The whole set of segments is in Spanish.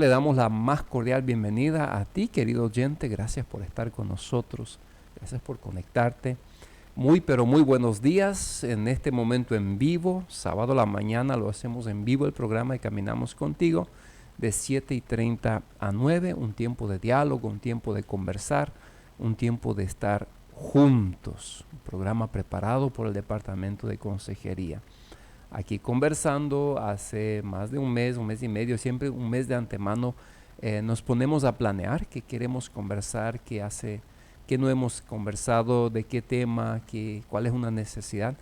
Le damos la más cordial bienvenida a ti, querido oyente. Gracias por estar con nosotros. Gracias por conectarte. Muy, pero muy buenos días en este momento en vivo. Sábado a la mañana lo hacemos en vivo el programa y Caminamos Contigo de 7:30 a 9. Un tiempo de diálogo, un tiempo de conversar, un tiempo de estar juntos. Un programa preparado por el Departamento de Consejería. Aquí conversando hace más de un mes y medio, siempre un mes de antemano, nos ponemos a planear qué queremos conversar, qué no hemos conversado, de qué tema, cuál es una necesidad.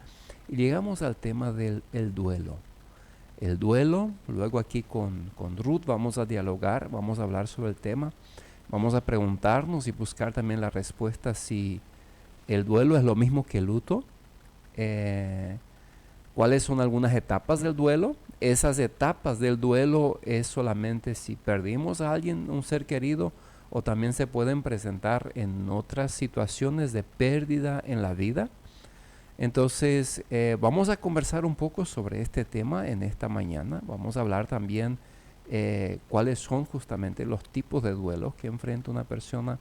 Y llegamos al tema del el duelo. El duelo, luego aquí con Ruth vamos a dialogar, vamos a hablar sobre el tema, vamos a preguntarnos y buscar también la respuesta si el duelo es lo mismo que el luto. ¿Cuáles son algunas etapas del duelo? Esas etapas del duelo es solamente si perdimos a alguien, un ser querido, o también se pueden presentar en otras situaciones de pérdida en la vida. Entonces, vamos a conversar un poco sobre este tema en esta mañana. Vamos a hablar también cuáles son justamente los tipos de duelos que enfrenta una persona.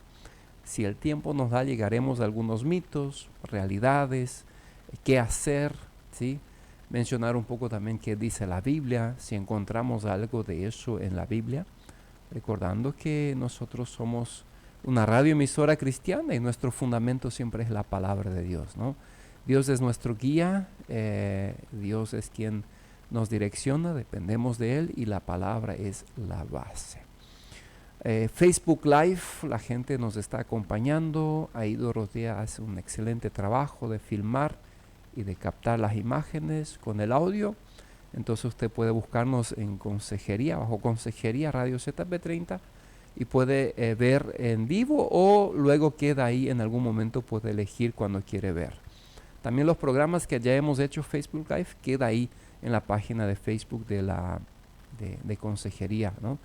Si el tiempo nos da, llegaremos a algunos mitos, realidades, qué hacer, ¿sí? Mencionar un poco también qué dice la Biblia, si encontramos algo de eso en la Biblia, recordando que nosotros somos una radioemisora cristiana y nuestro fundamento siempre es la palabra de Dios, ¿no? Dios es nuestro guía, Dios es quien nos direcciona, dependemos de Él y la palabra es la base. Facebook Live, la gente nos está acompañando, ahí Dorotea hace un excelente trabajo de filmar y de captar las imágenes con el audio. Entonces usted puede buscarnos en Consejería, bajo Consejería Radio ZB30 y puede ver en vivo o luego queda ahí en algún momento, puede elegir cuando quiere ver. También los programas que ya hemos hecho Facebook Live queda ahí en la página de Facebook de Consejería, ¿no?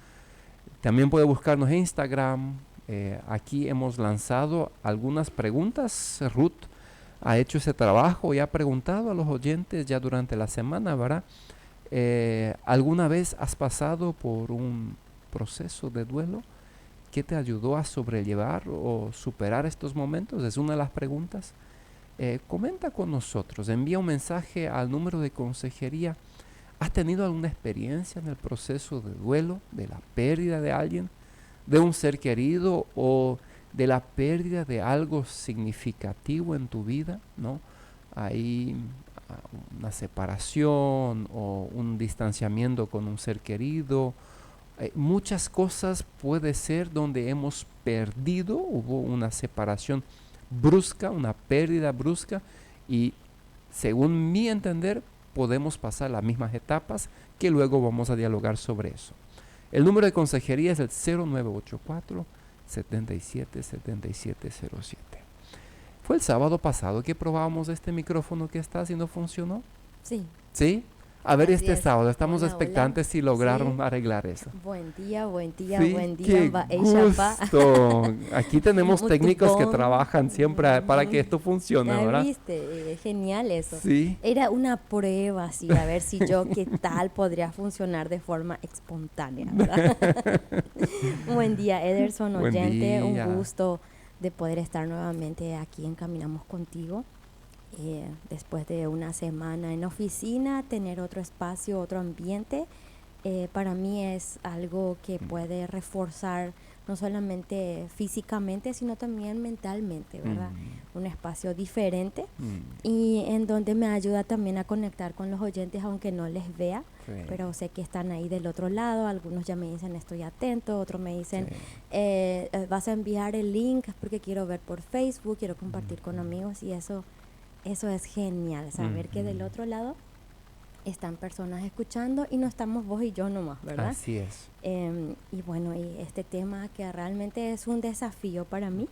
También puede buscarnos en Instagram. Aquí hemos lanzado algunas preguntas. Ruth ha hecho ese trabajo y ha preguntado a los oyentes ya durante la semana, ¿verdad? ¿Alguna vez has pasado por un proceso de duelo? ¿Qué te ayudó a sobrellevar o superar estos momentos? Es una de las preguntas. Comenta con nosotros, envía un mensaje al número de consejería. ¿Has tenido alguna experiencia en el proceso de duelo, de la pérdida de alguien, de un ser querido o de la pérdida de algo significativo en tu vida, ¿no? Hay una separación o un distanciamiento con un ser querido. Muchas cosas puede ser donde hemos perdido, hubo una separación brusca, una pérdida brusca y según mi entender podemos pasar las mismas etapas que luego vamos a dialogar sobre eso. El número de consejería es el 0984 777707. Fue el sábado pasado que probábamos este micrófono que está y no funcionó. Sí. ¿Sí? A ver, Así este es. sábado estamos Hola, expectantes hola. si lograron Sí. arreglar eso. Buen día, Sí, buen qué día. gusto. Aquí tenemos Muito técnicos que bom. trabajan siempre para que esto funcione, Ya ¿verdad? viste, genial eso. Sí. Era una prueba, así, a ver si yo qué tal podría funcionar de forma espontánea, ¿verdad? Buen día, Ederson, Buen oyente. Un día. gusto de poder estar nuevamente aquí en Caminamos Contigo. Después de una semana en oficina, tener otro espacio, otro ambiente, para mí es algo que puede reforzar no solamente físicamente, sino también mentalmente, ¿verdad? Un espacio diferente y en donde me ayuda también a conectar con los oyentes, aunque no les vea, Sí. pero sé que están ahí del otro lado. Algunos ya me dicen estoy atento, otros me dicen vas a enviar el link porque quiero ver por Facebook, quiero compartir con amigos y eso es genial, saber que del otro lado están personas escuchando y no estamos vos y yo nomás, ¿verdad? Así es. Y bueno, y este tema que realmente es un desafío para mí,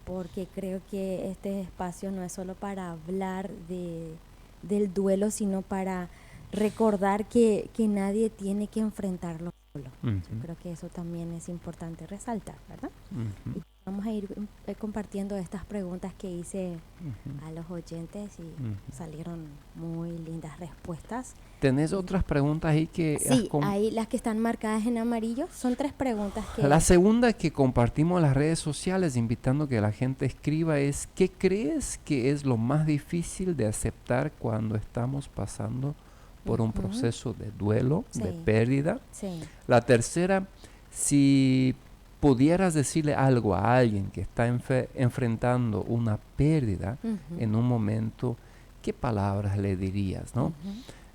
porque creo que este espacio no es solo para hablar del duelo, sino para recordar que nadie tiene que enfrentarlo solo. Yo creo que eso también es importante resaltar, ¿verdad? Y vamos a ir compartiendo estas preguntas que hice Ujú, a los oyentes y ujú. salieron muy lindas respuestas. ¿Tenés otras preguntas ahí que has Sí, ahí las que están marcadas en amarillo son 3 preguntas La que... segunda que compartimos en las redes sociales, invitando que la gente escriba, es ¿qué crees que es lo más difícil de aceptar cuando estamos pasando por un Ujú, proceso de duelo, de sí, pérdida? sí. La tercera, si pudieras decirle algo a alguien que está enfrentando una pérdida Ujú, en un momento, ¿qué palabras le dirías, no? ujú,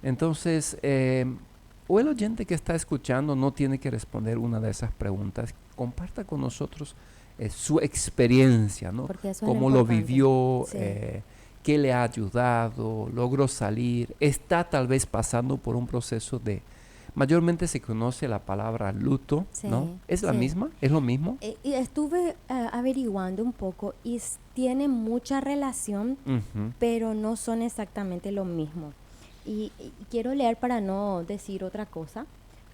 Entonces, o el oyente que está escuchando no tiene que responder una de esas preguntas. Comparta con nosotros su experiencia, ¿no? porque eso es lo Cómo lo importante. vivió, Sí, qué le ha ayudado, logró salir, está tal vez pasando por un proceso de... Mayormente se conoce la palabra luto, ¿no? sí, ¿Es la sí. misma? ¿Es lo mismo? Y estuve averiguando un poco y tiene mucha relación, Ujú, pero no son exactamente lo mismo. Y quiero leer para no decir otra cosa.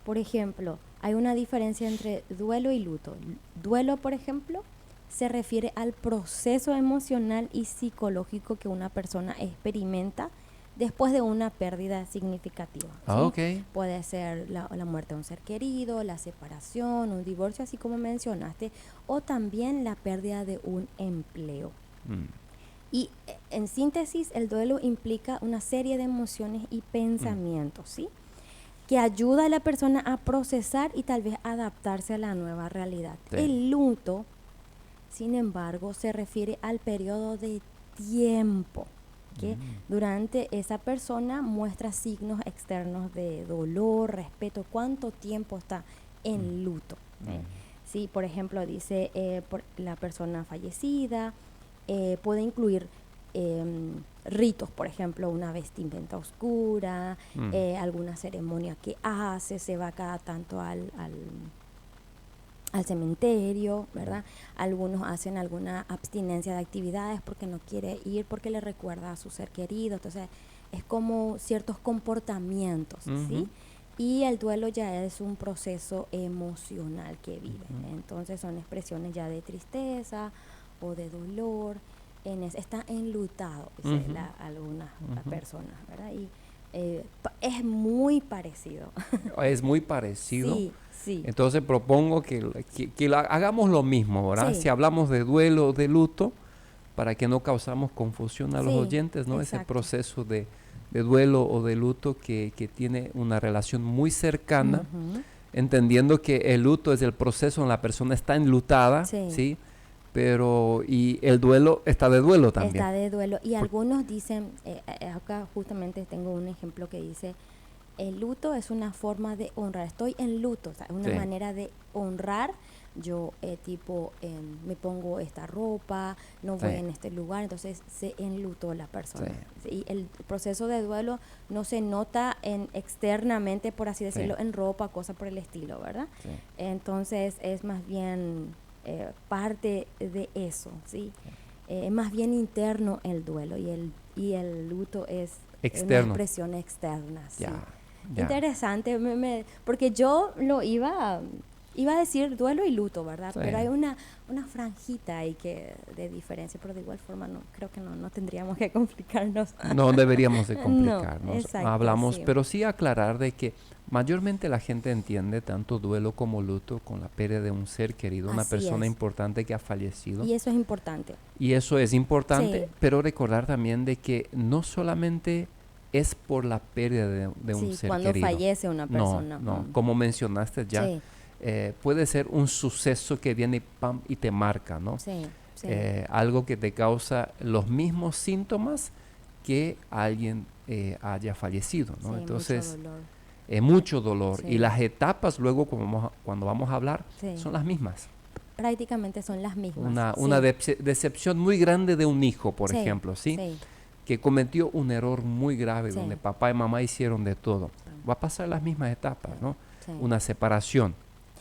Por ejemplo, hay una diferencia entre duelo y luto. Duelo, por ejemplo, se refiere al proceso emocional y psicológico que una persona experimenta después de una pérdida significativa, Ah, ¿sí? ok. Puede ser la muerte de un ser querido, la separación, un divorcio, así como mencionaste, o también la pérdida de un empleo. Mm, Y en síntesis, el duelo implica una serie de emociones y mm, pensamientos, ¿sí? Que ayuda a la persona a procesar y tal vez adaptarse a la nueva realidad. sí. El luto, sin embargo, se refiere al periodo de tiempo que Mm, durante esa persona muestra signos externos de dolor, respeto, cuánto tiempo está mm, en luto. mm, Sí, por ejemplo, dice la persona fallecida, puede incluir ritos, por ejemplo, una vestimenta oscura, mm, alguna ceremonia que hace, se va cada tanto al cementerio, ¿verdad? Algunos hacen alguna abstinencia de actividades porque no quiere ir, porque le recuerda a su ser querido. Entonces, es como ciertos comportamientos, ¿sí? ujú, Y el duelo ya es un proceso emocional que vive. ujú. Entonces, son expresiones ya de tristeza o de dolor. Está enlutado, dice Ujú, algunas ujú. personas, ¿verdad? Y es muy parecido. Es muy parecido. Sí, sí, Entonces propongo hagamos lo mismo, ¿verdad? Si sí. hablamos de duelo o de luto, para que no causamos confusión a los Sí, oyentes, ¿no? Ese exacto. proceso de duelo o de luto que tiene una relación muy cercana, Ujú, entendiendo que el luto es el proceso en la persona está enlutada, sí, ¿sí? Pero, y el duelo está de duelo también. está de duelo. Y Por- algunos dicen, acá justamente tengo un ejemplo que dice, el luto es una forma de honrar. Estoy en luto, o sea, es una sí, manera de honrar. Yo me pongo esta ropa, no sí, voy en este lugar, entonces se enlutó la sí, persona. Y el proceso de duelo no se nota externamente, por así sí, decirlo, en ropa, cosas por el estilo, ¿verdad? sí, Entonces es más bien parte de eso, ¿sí? Es más bien interno el duelo y el luto es una externo, expresión externa, ya, sí. ya. Interesante, porque yo lo iba a decir duelo y luto, ¿verdad? Sí. Pero hay una franjita ahí de diferencia, pero de igual forma no, creo que no tendríamos que complicarnos. No deberíamos de No, complicarnos. exacto, Hablamos, sí. pero sí aclarar de que mayormente la gente entiende tanto duelo como luto con la pérdida de un ser querido, una Así persona es. importante que ha fallecido. Y eso es importante. Y eso es importante, Sí, pero recordar también de que no solamente es por la pérdida de un sí, ser cuando querido. fallece una No, persona. no. Como mencionaste ya, Sí, puede ser un suceso que viene y, pam, y te marca, ¿no? sí, sí. Algo que te causa los mismos síntomas que alguien haya fallecido, ¿no? Sí, mucho Entonces, dolor. mucho dolor. Y Sí, las etapas luego, cuando vamos a hablar, sí. son las mismas. Prácticamente son las mismas. Una Sí, decepción muy grande de un hijo, por sí, ejemplo, ¿sí? sí, Que cometió un error muy grave donde sí, papá y mamá hicieron de todo. sí, Va a pasar las mismas sí, etapas, ¿no? sí. Una separación,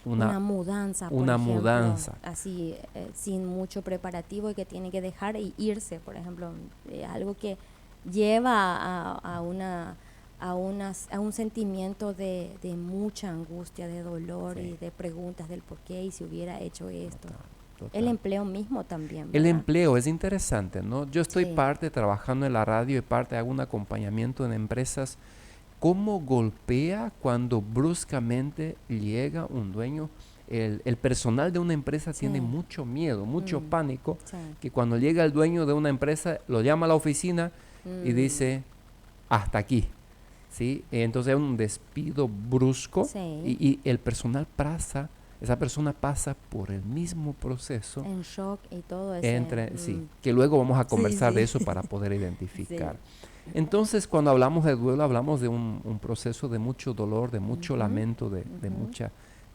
una, Una mudanza, por una ejemplo, mudanza. así sin mucho preparativo y que tiene que dejar e irse, por ejemplo, algo que lleva a un sentimiento de mucha angustia, de dolor Sí, y de preguntas del por qué y si hubiera hecho esto. total, El empleo mismo también, El ¿verdad? empleo es interesante, ¿no? Yo estoy Sí. parte trabajando en la radio y parte hago un acompañamiento en empresas. ¿Cómo golpea cuando bruscamente llega un dueño? El personal de una empresa tiene Sí. mucho miedo, mucho Mm, pánico, sí. que cuando llega el dueño de una empresa, lo llama a la oficina y Mm, dice, hasta aquí, ¿sí? Entonces es un despido brusco sí. y el personal esa persona pasa por el mismo proceso En shock y todo ese. entre, sí, que luego vamos a Sí, conversar de sí. eso para poder identificar. Sí. Entonces, cuando hablamos de duelo, hablamos de un proceso de mucho dolor, de mucho Ujú, lamento, de ujú. mucha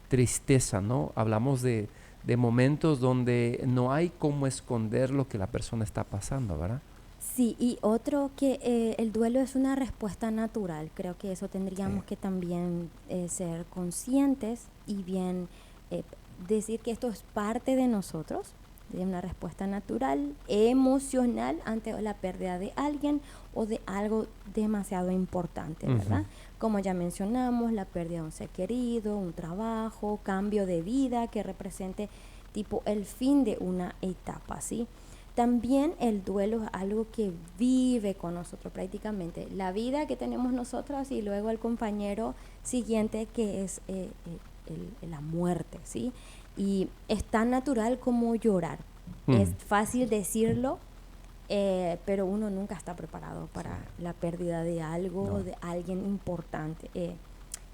tristeza, ¿no? Hablamos de momentos donde no hay cómo esconder lo que la persona está pasando, ¿verdad? Sí, y otro que el duelo es una respuesta natural. Creo que eso Sí. tendríamos que también ser conscientes y bien eh, decir que esto es parte de nosotros, de una respuesta natural, emocional ante la pérdida de alguien o de algo demasiado importante, Ujú. ¿verdad? Como ya mencionamos, la pérdida de un ser querido, un trabajo, cambio de vida que represente tipo el fin de una etapa, ¿sí? También el duelo es algo que vive con nosotros prácticamente. La vida que tenemos nosotros y luego el compañero siguiente que es la muerte, ¿sí? Y es tan natural como llorar. Es Mm. fácil decirlo, pero uno nunca está preparado Sí. para la pérdida de algo, No. de alguien importante.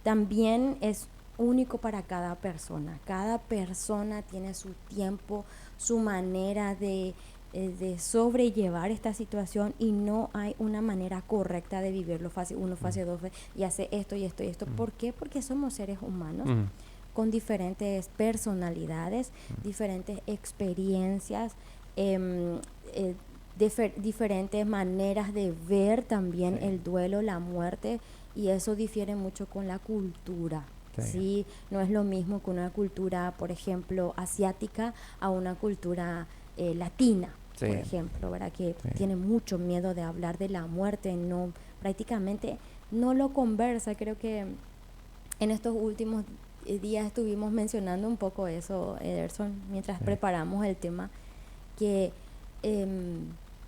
También es único para cada persona. Cada persona tiene su tiempo, su manera de sobrellevar esta situación y no hay una manera correcta de vivirlo. Fase 1, Mm. fase 2 y hace esto y esto y esto. Mm. ¿Por qué? Porque somos seres humanos Mm. con diferentes personalidades, diferentes experiencias, em, eh, diferentes maneras de ver también Sí. el duelo, la muerte, y eso difiere mucho con la cultura. Sí. Sí, no es lo mismo que una cultura, por ejemplo, asiática a una cultura latina, Sí. por ejemplo, ¿verdad? Que Sí. tiene mucho miedo de hablar de la muerte, no, prácticamente no lo conversa. Creo que en estos últimos días estuvimos mencionando un poco eso, Ederson, mientras Sí. preparamos el tema, que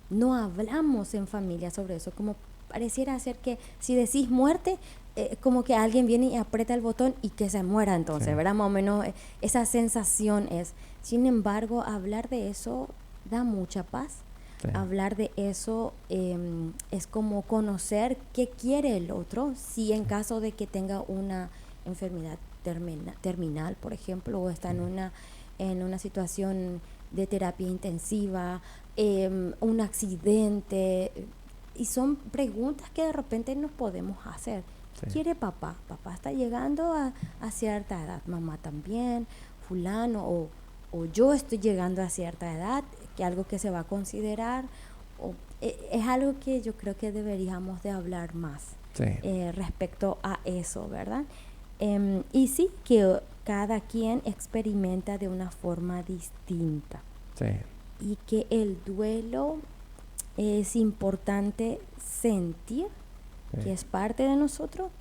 no hablamos en familia sobre eso, como pareciera ser que si decís muerte, como que alguien viene y aprieta el botón y que se muera entonces, Sí. ¿verdad? Más o menos esa sensación es. Sin embargo, hablar de eso da mucha paz. Sí. Hablar de eso es como conocer qué quiere el otro, si en caso de que tenga una enfermedad terminal, por ejemplo, o está en una situación de terapia intensiva, un accidente. Y son preguntas que de repente nos podemos hacer. Sí. ¿Quiere papá? Papá está llegando a cierta edad, mamá también, fulano, o yo estoy llegando a cierta edad, que algo que se va a considerar, o, es algo que yo creo que deberíamos de hablar más Sí. respecto a eso, ¿verdad? Y sí, que cada quien experimenta de una forma distinta. Sí. Y que el duelo es importante sentir, Sí. que es parte de nosotros,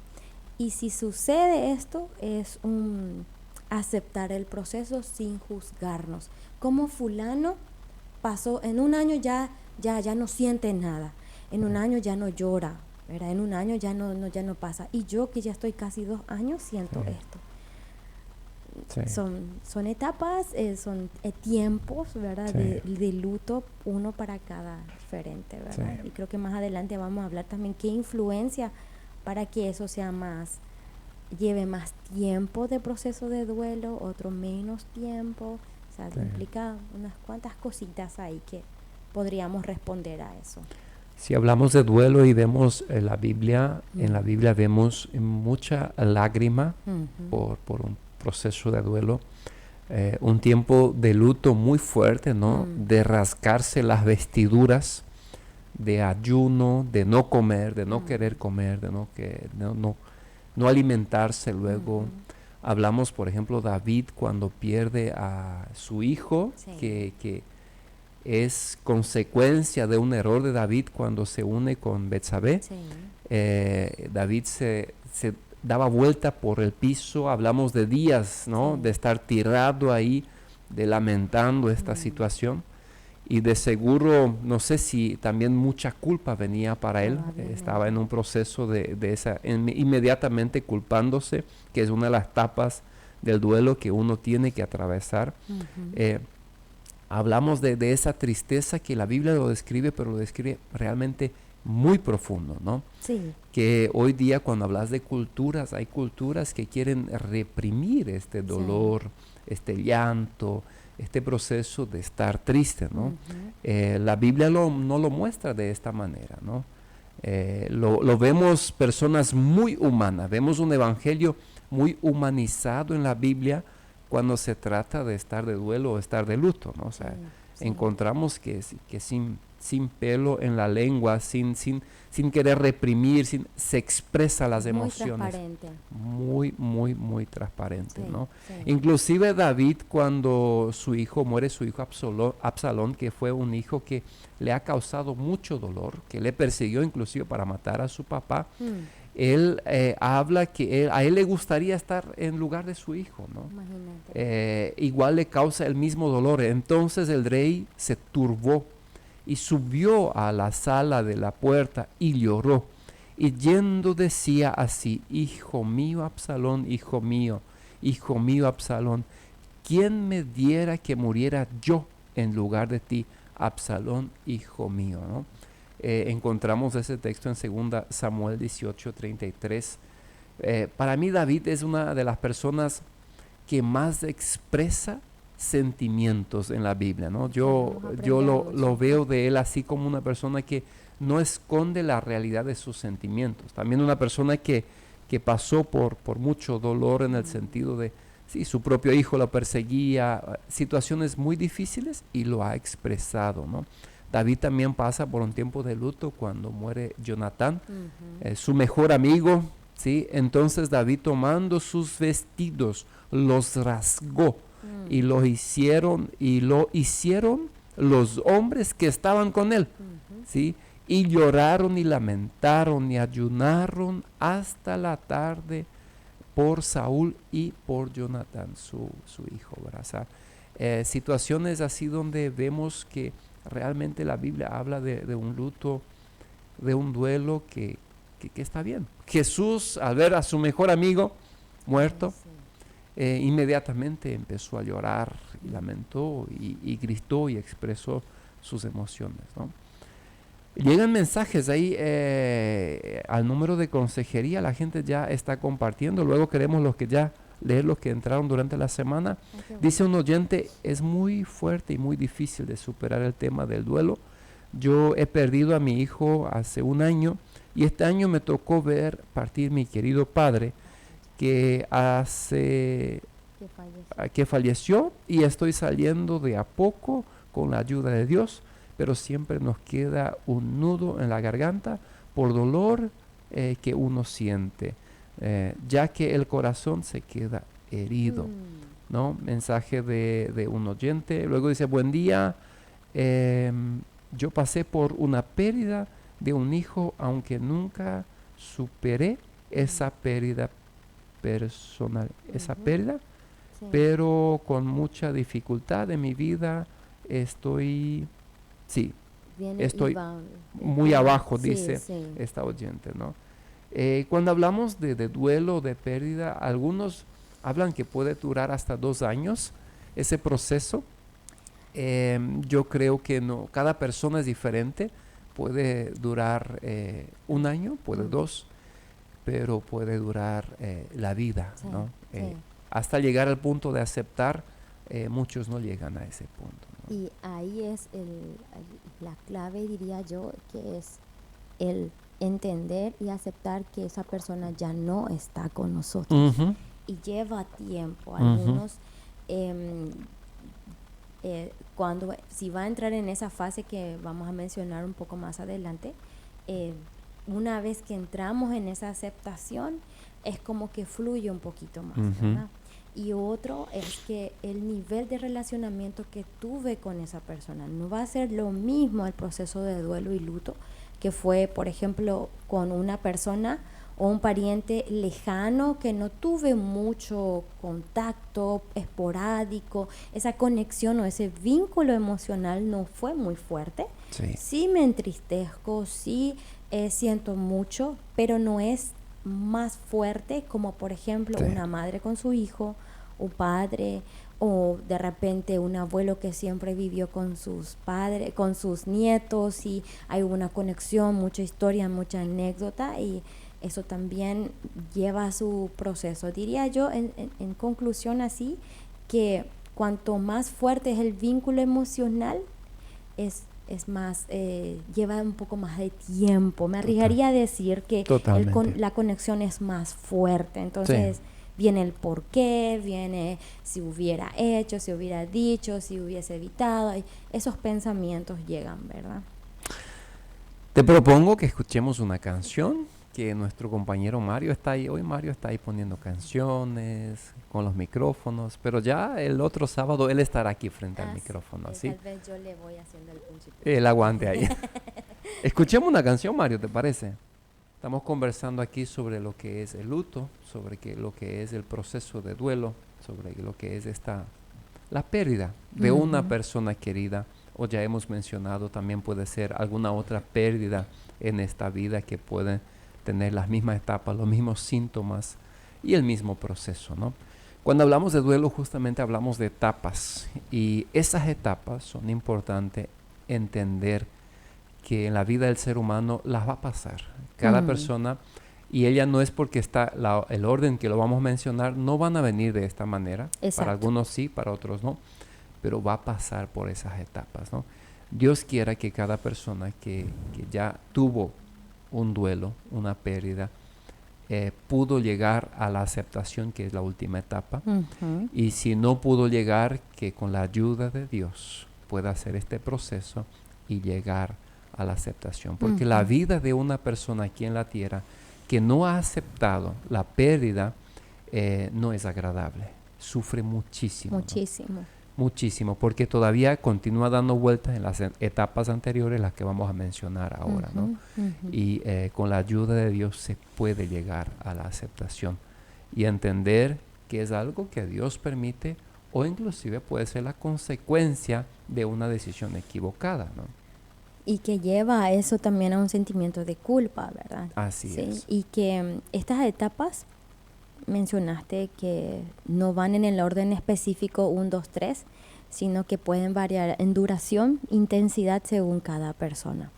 y si sucede esto es aceptar el proceso sin juzgarnos. Como fulano pasó, en un año ya no siente nada, en un año ya no llora, ¿verdad? En un año ya no pasa, y yo que ya estoy casi 2 años siento Sí. esto. Sí. Son etapas, son tiempos, ¿verdad? Sí. De luto, uno para cada diferente, ¿verdad? Sí. Y creo que más adelante vamos a hablar también qué influencia para que eso sea más, lleve más tiempo de proceso de duelo, otro menos tiempo. O sea, Sí. implica unas cuantas cositas ahí que podríamos responder a eso. Si hablamos de duelo y vemos la Biblia, en la Biblia vemos mucha lágrima por un proceso de duelo, un tiempo de luto muy fuerte, ¿no? De rascarse las vestiduras, de ayuno, de no comer, de no querer comer, de no alimentarse luego. Hablamos, por ejemplo, David cuando pierde a su hijo, Sí. que es consecuencia de un error de David cuando se une con Betsabé. Sí. David se daba vuelta por el piso, hablamos de días, ¿no? Sí. De estar tirado ahí de lamentando esta situación. Y de seguro, no sé si también mucha culpa venía para él. Estaba en un proceso de esa, inmediatamente culpándose, que es una de las etapas del duelo que uno tiene que atravesar. Hablamos de esa tristeza que la Biblia lo describe, pero lo describe realmente muy profundo, ¿no? Sí. Que hoy día cuando hablas de culturas, hay culturas que quieren reprimir este dolor, este llanto, este proceso de estar triste, ¿no? La Biblia no lo muestra de esta manera, ¿no? Lo vemos personas muy humanas, vemos un evangelio muy humanizado en la Biblia cuando se trata de estar de duelo o estar de luto, ¿no? O sea, encontramos que sin pelo en la lengua, sin querer reprimir, se expresa las emociones. Transparente. Muy transparente, Sí, ¿no? sí. Inclusive David, cuando muere su hijo Absalón, que fue un hijo que le ha causado mucho dolor, que le persiguió inclusive para matar a su papá, él habla que a él le gustaría estar en lugar de su hijo, ¿no? Igual le causa el mismo dolor. Entonces el rey se turbó y subió a la sala de la puerta y lloró. Y yendo decía así: hijo mío Absalón, hijo mío Absalón, ¿quién me diera que muriera yo en lugar de ti, Absalón, hijo mío, ¿no? Encontramos ese texto en 2 Samuel 18:33. Para mí David es una de las personas que más expresa sentimientos en la Biblia, ¿no? Yo lo veo de él así como una persona que no esconde la realidad de sus sentimientos. También una persona que pasó por mucho dolor en el sentido de, sí, su propio hijo lo perseguía, situaciones muy difíciles, y lo ha expresado, ¿no? David también pasa por un tiempo de luto cuando muere Jonatán, su mejor amigo, ¿sí? Entonces David, tomando sus vestidos, los rasgó y lo hicieron los hombres que estaban con él, ¿sí? Y lloraron y lamentaron y ayunaron hasta la tarde por Saúl y por Jonatán, su hijo, ¿verdad? O sea, situaciones así donde vemos que realmente la Biblia habla de un luto, de un duelo que está bien. Jesús, al ver a su mejor amigo muerto, inmediatamente empezó a llorar y lamentó y gritó y expresó sus emociones, ¿no? Llegan mensajes ahí al número de consejería, la gente ya está compartiendo. Luego queremos leer los que entraron durante la semana. Dice un oyente: es muy fuerte y muy difícil de superar el tema del duelo. Yo he perdido a mi hijo hace un año y este año me tocó ver partir mi querido padre que falleció, y estoy saliendo de a poco con la ayuda de Dios, pero siempre nos queda un nudo en la garganta por dolor que uno siente, ya que el corazón se queda herido, ¿no? Mensaje de un oyente. Luego dice: buen día, yo pasé por una pérdida de un hijo, aunque nunca superé esa pérdida personal, pero con mucha dificultad en mi vida estoy muy abajo, dice esta oyente, ¿no? Cuando hablamos de duelo, de pérdida, algunos hablan que puede durar hasta 2 años ese proceso. Yo creo que no, cada persona es diferente. Puede durar 1 año, puede 2, pero puede durar la vida, ¿no? Hasta llegar al punto de aceptar, muchos no llegan a ese punto, ¿no? Y ahí es la clave, diría yo, que es el entender y aceptar que esa persona ya no está con nosotros. Y lleva tiempo. Algunos, si va a entrar en esa fase que vamos a mencionar un poco más adelante, una vez que entramos en esa aceptación, es como que fluye un poquito más, ¿verdad? Y otro es que el nivel de relacionamiento que tuve con esa persona no va a ser lo mismo el proceso de duelo y luto que fue, por ejemplo, con una persona o un pariente lejano que no tuve mucho contacto, esporádico, esa conexión o ese vínculo emocional no fue muy fuerte. Sí. Sí me entristezco, sí siento mucho, pero no es más fuerte como por ejemplo Sí. una madre con su hijo, un padre o de repente un abuelo que siempre vivió con sus padres, con sus nietos y hay una conexión, mucha historia, mucha anécdota y eso también lleva a su proceso. Diría yo en conclusión así que cuanto más fuerte es el vínculo emocional es más, lleva un poco más de tiempo. Me arriesgaría a decir que Totalmente. la conexión es más fuerte. Entonces, Sí. viene el por qué, viene si hubiera hecho, si hubiera dicho, si hubiese evitado. Y esos pensamientos llegan, ¿verdad? Te propongo que escuchemos una canción, que nuestro compañero Mario está ahí. Hoy Mario está ahí poniendo canciones con los micrófonos, pero ya el otro sábado él estará aquí frente al micrófono, ¿sí? Tal vez yo le voy haciendo el punchito. El aguante ahí. Escuchemos una canción, Mario, ¿te parece? Estamos conversando aquí sobre lo que es el luto, sobre lo que es el proceso de duelo, sobre lo que es la pérdida de una persona querida, o ya hemos mencionado, también puede ser alguna otra pérdida en esta vida que puede tener las mismas etapas, los mismos síntomas y el mismo proceso, ¿no? Cuando hablamos de duelo, justamente hablamos de etapas, y esas etapas son importantes entender que en la vida del ser humano las va a pasar. Cada persona, y ella no es porque está el orden que lo vamos a mencionar, no van a venir de esta manera. Exacto. Para algunos sí, para otros no, pero va a pasar por esas etapas, ¿no? Dios quiera que cada persona que ya tuvo un duelo, una pérdida, pudo llegar a la aceptación, que es la última etapa, y si no pudo llegar, que con la ayuda de Dios pueda hacer este proceso y llegar a la aceptación, porque la vida de una persona aquí en la tierra que no ha aceptado la pérdida no es agradable, sufre muchísimo, Muchísimo. ¿no? Muchísimo, porque todavía continúa dando vueltas en las etapas anteriores, las que vamos a mencionar ahora, ¿no? Y con la ayuda de Dios se puede llegar a la aceptación y entender que es algo que Dios permite, o inclusive puede ser la consecuencia de una decisión equivocada, ¿no? Y que lleva a eso también a un sentimiento de culpa, ¿verdad? Así Sí, es. y que estas etapas mencionaste que no van en el orden específico 1, 2, 3, sino que pueden variar en duración, intensidad según cada persona.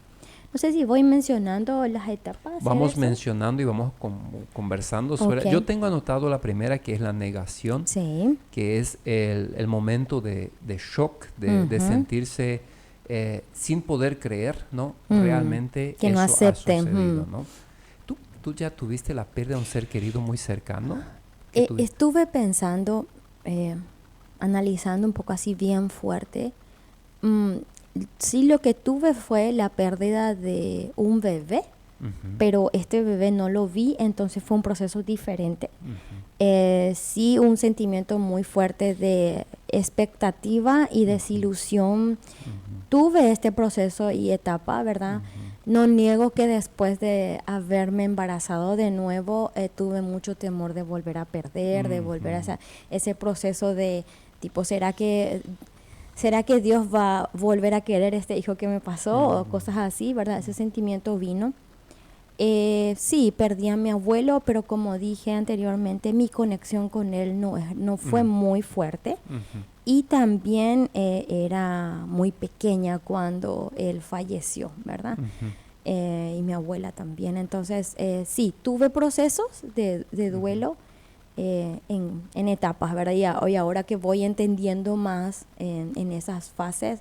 No sé si voy mencionando las etapas. Vamos Everson. mencionando y vamos conversando sobre... Ok. Yo tengo anotado la primera, que es la negación, Sí. que es el momento de shock, de sentirse sin poder creer, ¿no? Realmente Que no eso acepten. ha sucedido, ¿no? ¿Tú ya tuviste la pérdida de un ser querido muy cercano? Estuve pensando, analizando un poco así bien fuerte. Sí, lo que tuve fue la pérdida de un bebé, pero este bebé no lo vi, entonces fue un proceso diferente. Sí, un sentimiento muy fuerte de expectativa y desilusión. Tuve este proceso y etapa, ¿verdad? No niego que después de haberme embarazado de nuevo, tuve mucho temor de volver a perder, de volver a ese proceso de tipo, ¿será que Dios va a volver a querer este hijo que me pasó? O cosas así, ¿verdad? Ese sentimiento vino. Sí, perdí a mi abuelo, pero como dije anteriormente, mi conexión con él no fue muy fuerte. Y también era muy pequeña cuando él falleció, ¿verdad? Y mi abuela también. Entonces, sí, tuve procesos de duelo en etapas, ¿verdad? Y ahora que voy entendiendo más en esas fases,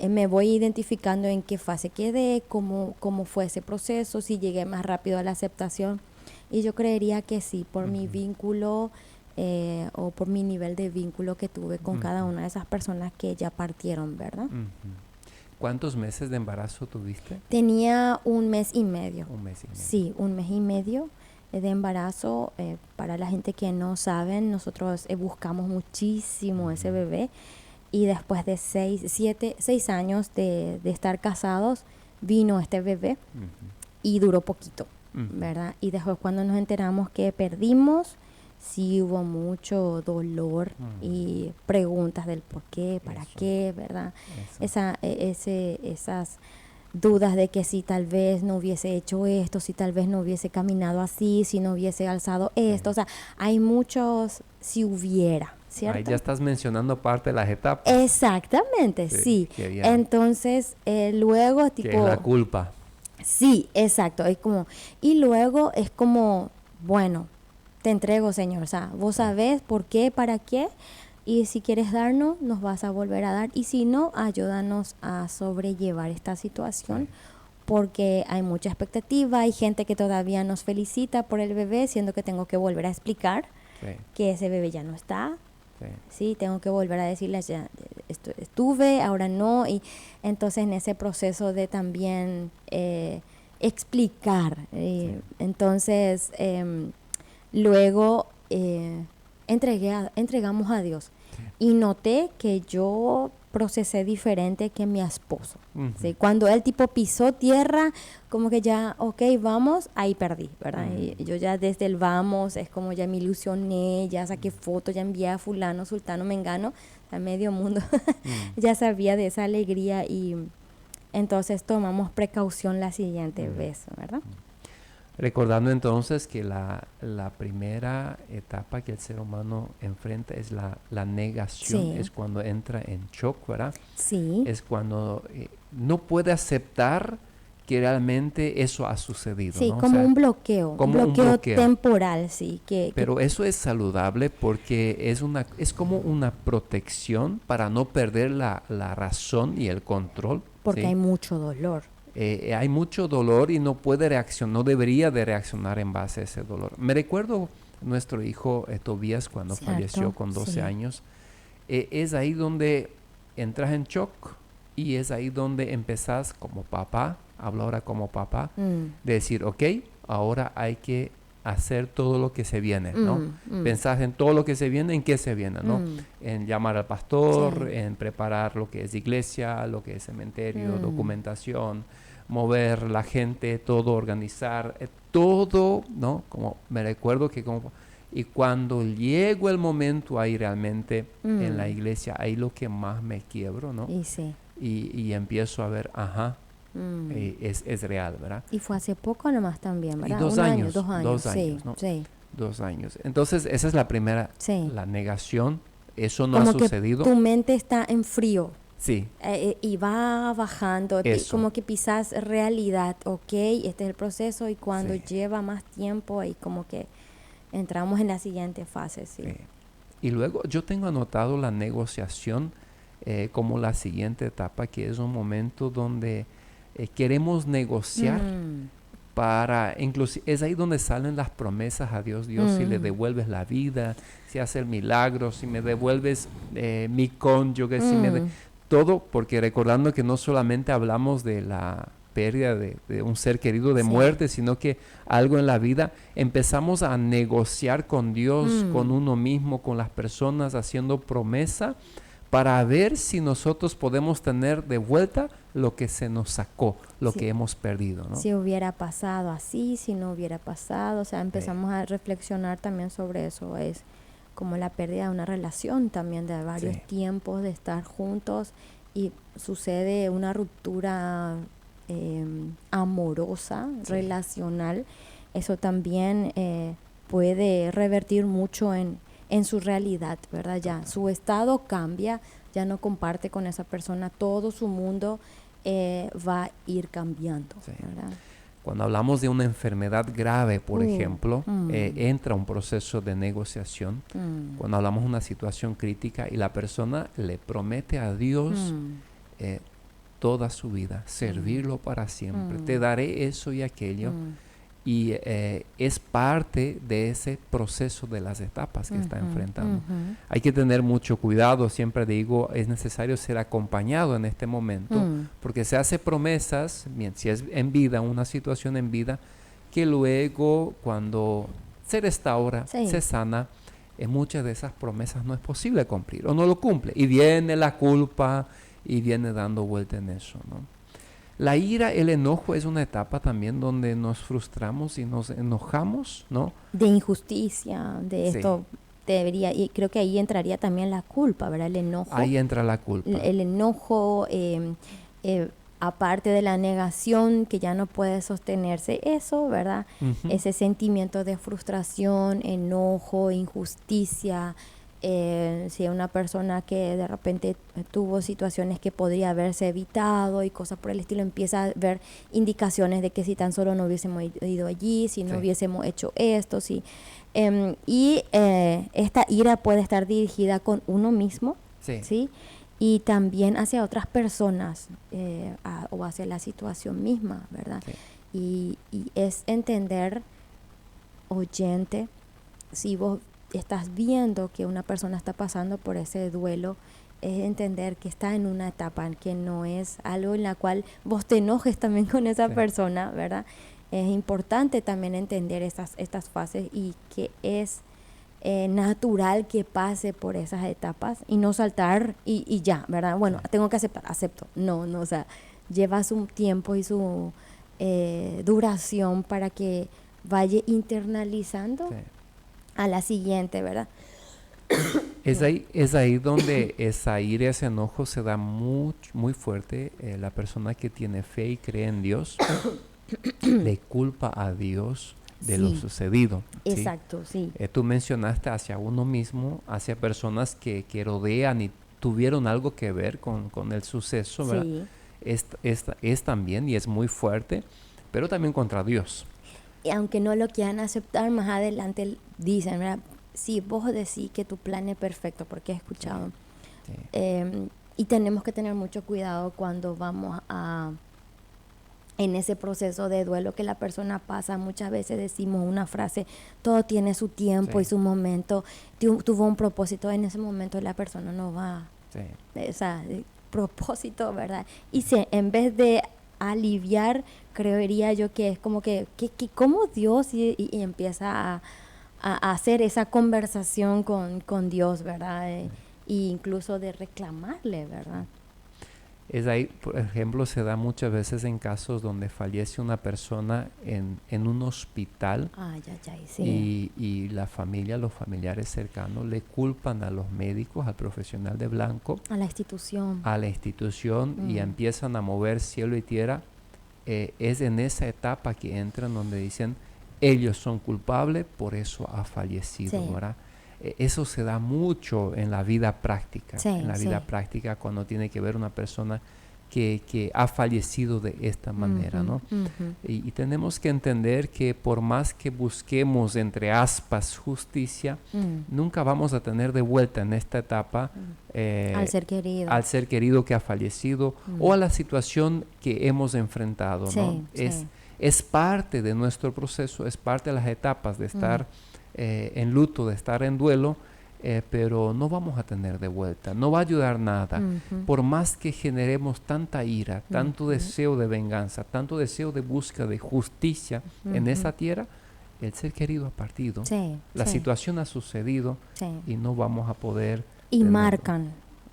me voy identificando en qué fase quedé, cómo fue ese proceso, si llegué más rápido a la aceptación. Y yo creería que sí, por mi vínculo o por mi nivel de vínculo que tuve con cada una de esas personas que ya partieron, ¿verdad? ¿Cuántos meses de embarazo tuviste? Tenía 1 mes y medio. 1 mes y medio. Sí, 1 mes y medio de embarazo. Para la gente que no saben, nosotros buscamos muchísimo ese bebé, y después de 6 años de estar casados, vino este bebé y duró poquito. ¿verdad? Y después cuando nos enteramos que perdimos, sí hubo mucho dolor y preguntas del por qué, para qué, ¿verdad? Esas dudas de que si tal vez no hubiese hecho esto, si tal vez no hubiese caminado así, si no hubiese alzado esto. O sea, hay muchos si hubiera, ¿cierto? Ahí ya estás mencionando parte de las etapas. Exactamente, sí. Entonces, luego tipo... Que es la culpa. Sí, exacto. Es como, y luego es como, bueno, te entrego, Señor. O sea, vos sabés por qué, para qué. Y si quieres darnos, nos vas a volver a dar. Y si no, ayúdanos a sobrellevar esta situación. Porque hay mucha expectativa. Hay gente que todavía nos felicita por el bebé, siendo que tengo que volver a explicar que ese bebé ya no está. Sí, tengo que volver a decirles, ya estuve, ahora no. Y entonces en ese proceso de también explicar. Entonces, luego entregamos a Dios. Y noté que yo procesé diferente que mi esposo. ¿Sí? Cuando él tipo pisó tierra, como que ya, ok, vamos, ahí perdí, ¿verdad? Y yo ya desde el vamos, es como ya me ilusioné, ya saqué fotos, ya envié a fulano, sultano, mengano, a medio mundo, ya sabía de esa alegría y entonces tomamos precaución la siguiente vez, ¿verdad? Recordando entonces que la primera etapa que el ser humano enfrenta es la negación, es cuando entra en shock, ¿verdad? Sí. Es cuando no puede aceptar que realmente eso ha sucedido. Sí, ¿no? como un bloqueo, como un bloqueo temporal, sí. Pero eso es saludable porque es como una protección para no perder la razón y el control. Porque hay mucho dolor. Hay mucho dolor y no puede reaccionar, no debería de reaccionar en base a ese dolor. Me recuerdo nuestro hijo Tobías cuando falleció con 12 años. Es ahí donde entras en shock y es ahí donde empezás como papá, hablo ahora como papá, de decir, ok, ahora hay que hacer todo lo que se viene, ¿no? Pensás en todo lo que se viene, ¿en qué se viene, no? En llamar al pastor, en preparar lo que es iglesia, lo que es cementerio, documentación, mover la gente, todo, organizar, todo, ¿no? Como me recuerdo que como... Y cuando llegó el momento ahí realmente en la iglesia, ahí lo que más me quiebro, ¿no? Y empiezo a ver, es real, ¿verdad? Y fue hace poco nomás también, ¿verdad? Y 2 años. 2 años, 2 años, sí, ¿no? sí. 2 años. Entonces, esa es la primera, la negación. Eso no como ha sucedido. Que tu mente está en frío. Sí. Y va bajando, como que pisas realidad, ok, este es el proceso y cuando lleva más tiempo ahí como que entramos en la siguiente fase, Y luego yo tengo anotado la negociación como la siguiente etapa, que es un momento donde queremos negociar para, inclusive, es ahí donde salen las promesas a Dios. Dios, si le devuelves la vida, si haces el milagro, si me devuelves mi cónyuge, si me todo, porque recordando que no solamente hablamos de la pérdida de un ser querido, de muerte, sino que algo en la vida, empezamos a negociar con Dios, con uno mismo, con las personas, haciendo promesa para ver si nosotros podemos tener de vuelta lo que se nos sacó, lo que hemos perdido, ¿no? Si hubiera pasado así, si no hubiera pasado, o sea, empezamos a reflexionar también sobre eso, es como la pérdida de una relación también, de varios tiempos de estar juntos y sucede una ruptura amorosa, relacional, eso también puede revertir mucho en su realidad, ¿verdad? Ya su estado cambia, ya no comparte con esa persona, todo su mundo va a ir cambiando, ¿verdad? Cuando hablamos de una enfermedad grave, por ejemplo, entra un proceso de negociación. Cuando hablamos de una situación crítica y la persona le promete a Dios toda su vida, servirlo para siempre. Te daré eso y aquello. Y es parte de ese proceso de las etapas que está enfrentando. Hay que tener mucho cuidado, siempre digo, es necesario ser acompañado en este momento, porque se hace promesas, si es en vida, una situación en vida, que luego cuando se restaura, se sana, muchas de esas promesas no es posible cumplir o no lo cumple. Y viene la culpa y viene dando vuelta en eso, ¿no? La ira, el enojo es una etapa también donde nos frustramos y nos enojamos, ¿no? De injusticia, de Sí, esto debería, y creo que ahí entraría también la culpa, ¿verdad? El enojo. ahí entra la culpa. El enojo, aparte de la negación que ya no puede sostenerse, eso, ¿verdad? Ujú. Ese sentimiento de frustración, enojo, injusticia. Si una persona que de repente tuvo situaciones que podría haberse evitado y cosas por el estilo, empieza a ver indicaciones de que si tan solo no hubiésemos ido allí, si no Sí, hubiésemos hecho esto, si... esta ira puede estar dirigida con uno mismo, sí, ¿sí? Y también hacia otras personas, o hacia la situación misma, ¿verdad? sí, Y es entender, oyente, si vos estás viendo que una persona está pasando por ese duelo, es entender que está en una etapa que no es algo en la cual vos te enojes también con esa sí, persona, ¿verdad? Es importante también entender estas fases y que es natural que pase por esas etapas y no saltar y ya, ¿verdad? Bueno, sí, tengo que aceptar, acepto. No, no, o sea, lleva su tiempo y su duración para que vaya internalizando sí. a la siguiente, ¿verdad? Es ahí donde esa ira, ese enojo se da muy fuerte. La persona que tiene fe y cree en Dios le culpa a Dios de lo Sí, sucedido, ¿sí? exacto, sí. Tú mencionaste hacia uno mismo, hacia personas que rodean y tuvieron algo que ver con el suceso, ¿verdad? Sí. Es también y es muy fuerte, pero también contra Dios. Y aunque no lo quieran aceptar, más adelante dicen, ¿verdad? Sí, vos decís que tu plan es perfecto, porque he Sí, escuchado. sí, Y tenemos que tener mucho cuidado cuando vamos en ese proceso de duelo que la persona pasa. Muchas veces decimos una frase, todo tiene su tiempo y sí, su momento, tuvo un propósito. En ese momento la persona no va, sí, o sea, propósito, ¿verdad? Y en vez de aliviar, creería yo que es como que como Dios y empieza a hacer esa conversación con Dios, ¿verdad? E incluso de reclamarle, ¿verdad? Es ahí, por ejemplo, se da muchas veces en casos donde fallece una persona en un hospital Ay, ay, ay, sí. y la familia, los familiares cercanos le culpan a los médicos, al profesional de blanco, A la institución. a la institución y Mm, empiezan a mover cielo y tierra. Es en esa etapa que entran donde dicen ellos son culpables, por eso ha fallecido, sí, ¿verdad? Eso se da mucho en la vida práctica, en sí, la vida sí. práctica cuando tiene que ver una persona que ha fallecido de esta manera, Ujú, ¿no? ujú. Y tenemos que entender que por más que busquemos entre aspas justicia, Mm, nunca vamos a tener de vuelta en esta etapa al eh, ser querido. al ser querido que ha fallecido o Mm, a la situación que hemos enfrentado, ¿no? sí, sí. Es parte de nuestro proceso, es parte de las etapas de Mm, estar en luto, de estar en duelo, pero no vamos a tener de vuelta, no va a ayudar nada. ujú, Por más que generemos tanta ira, tanto ujú, deseo de venganza, tanto deseo de búsqueda de justicia en ujú. esa tierra, el ser querido ha partido, Sí, la sí, situación ha sucedido sí. y no vamos a poder Y tenerlo.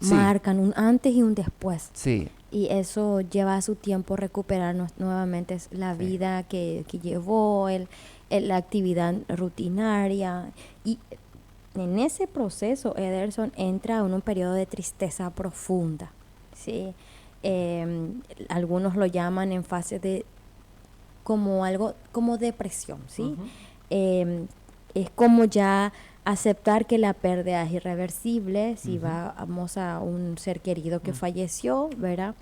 Sí, marcan un antes y un después. sí, Y eso lleva a su tiempo recuperar nuevamente la sí, vida que llevó, la actividad rutinaria. Y en ese proceso, Ederson entra en un periodo de tristeza profunda, ¿sí? Algunos lo llaman en fase de como algo, como depresión, ¿sí? ujú, Es como ya aceptar que la pérdida es irreversible, si ujú, vamos a un ser querido que mm, falleció, ¿verdad?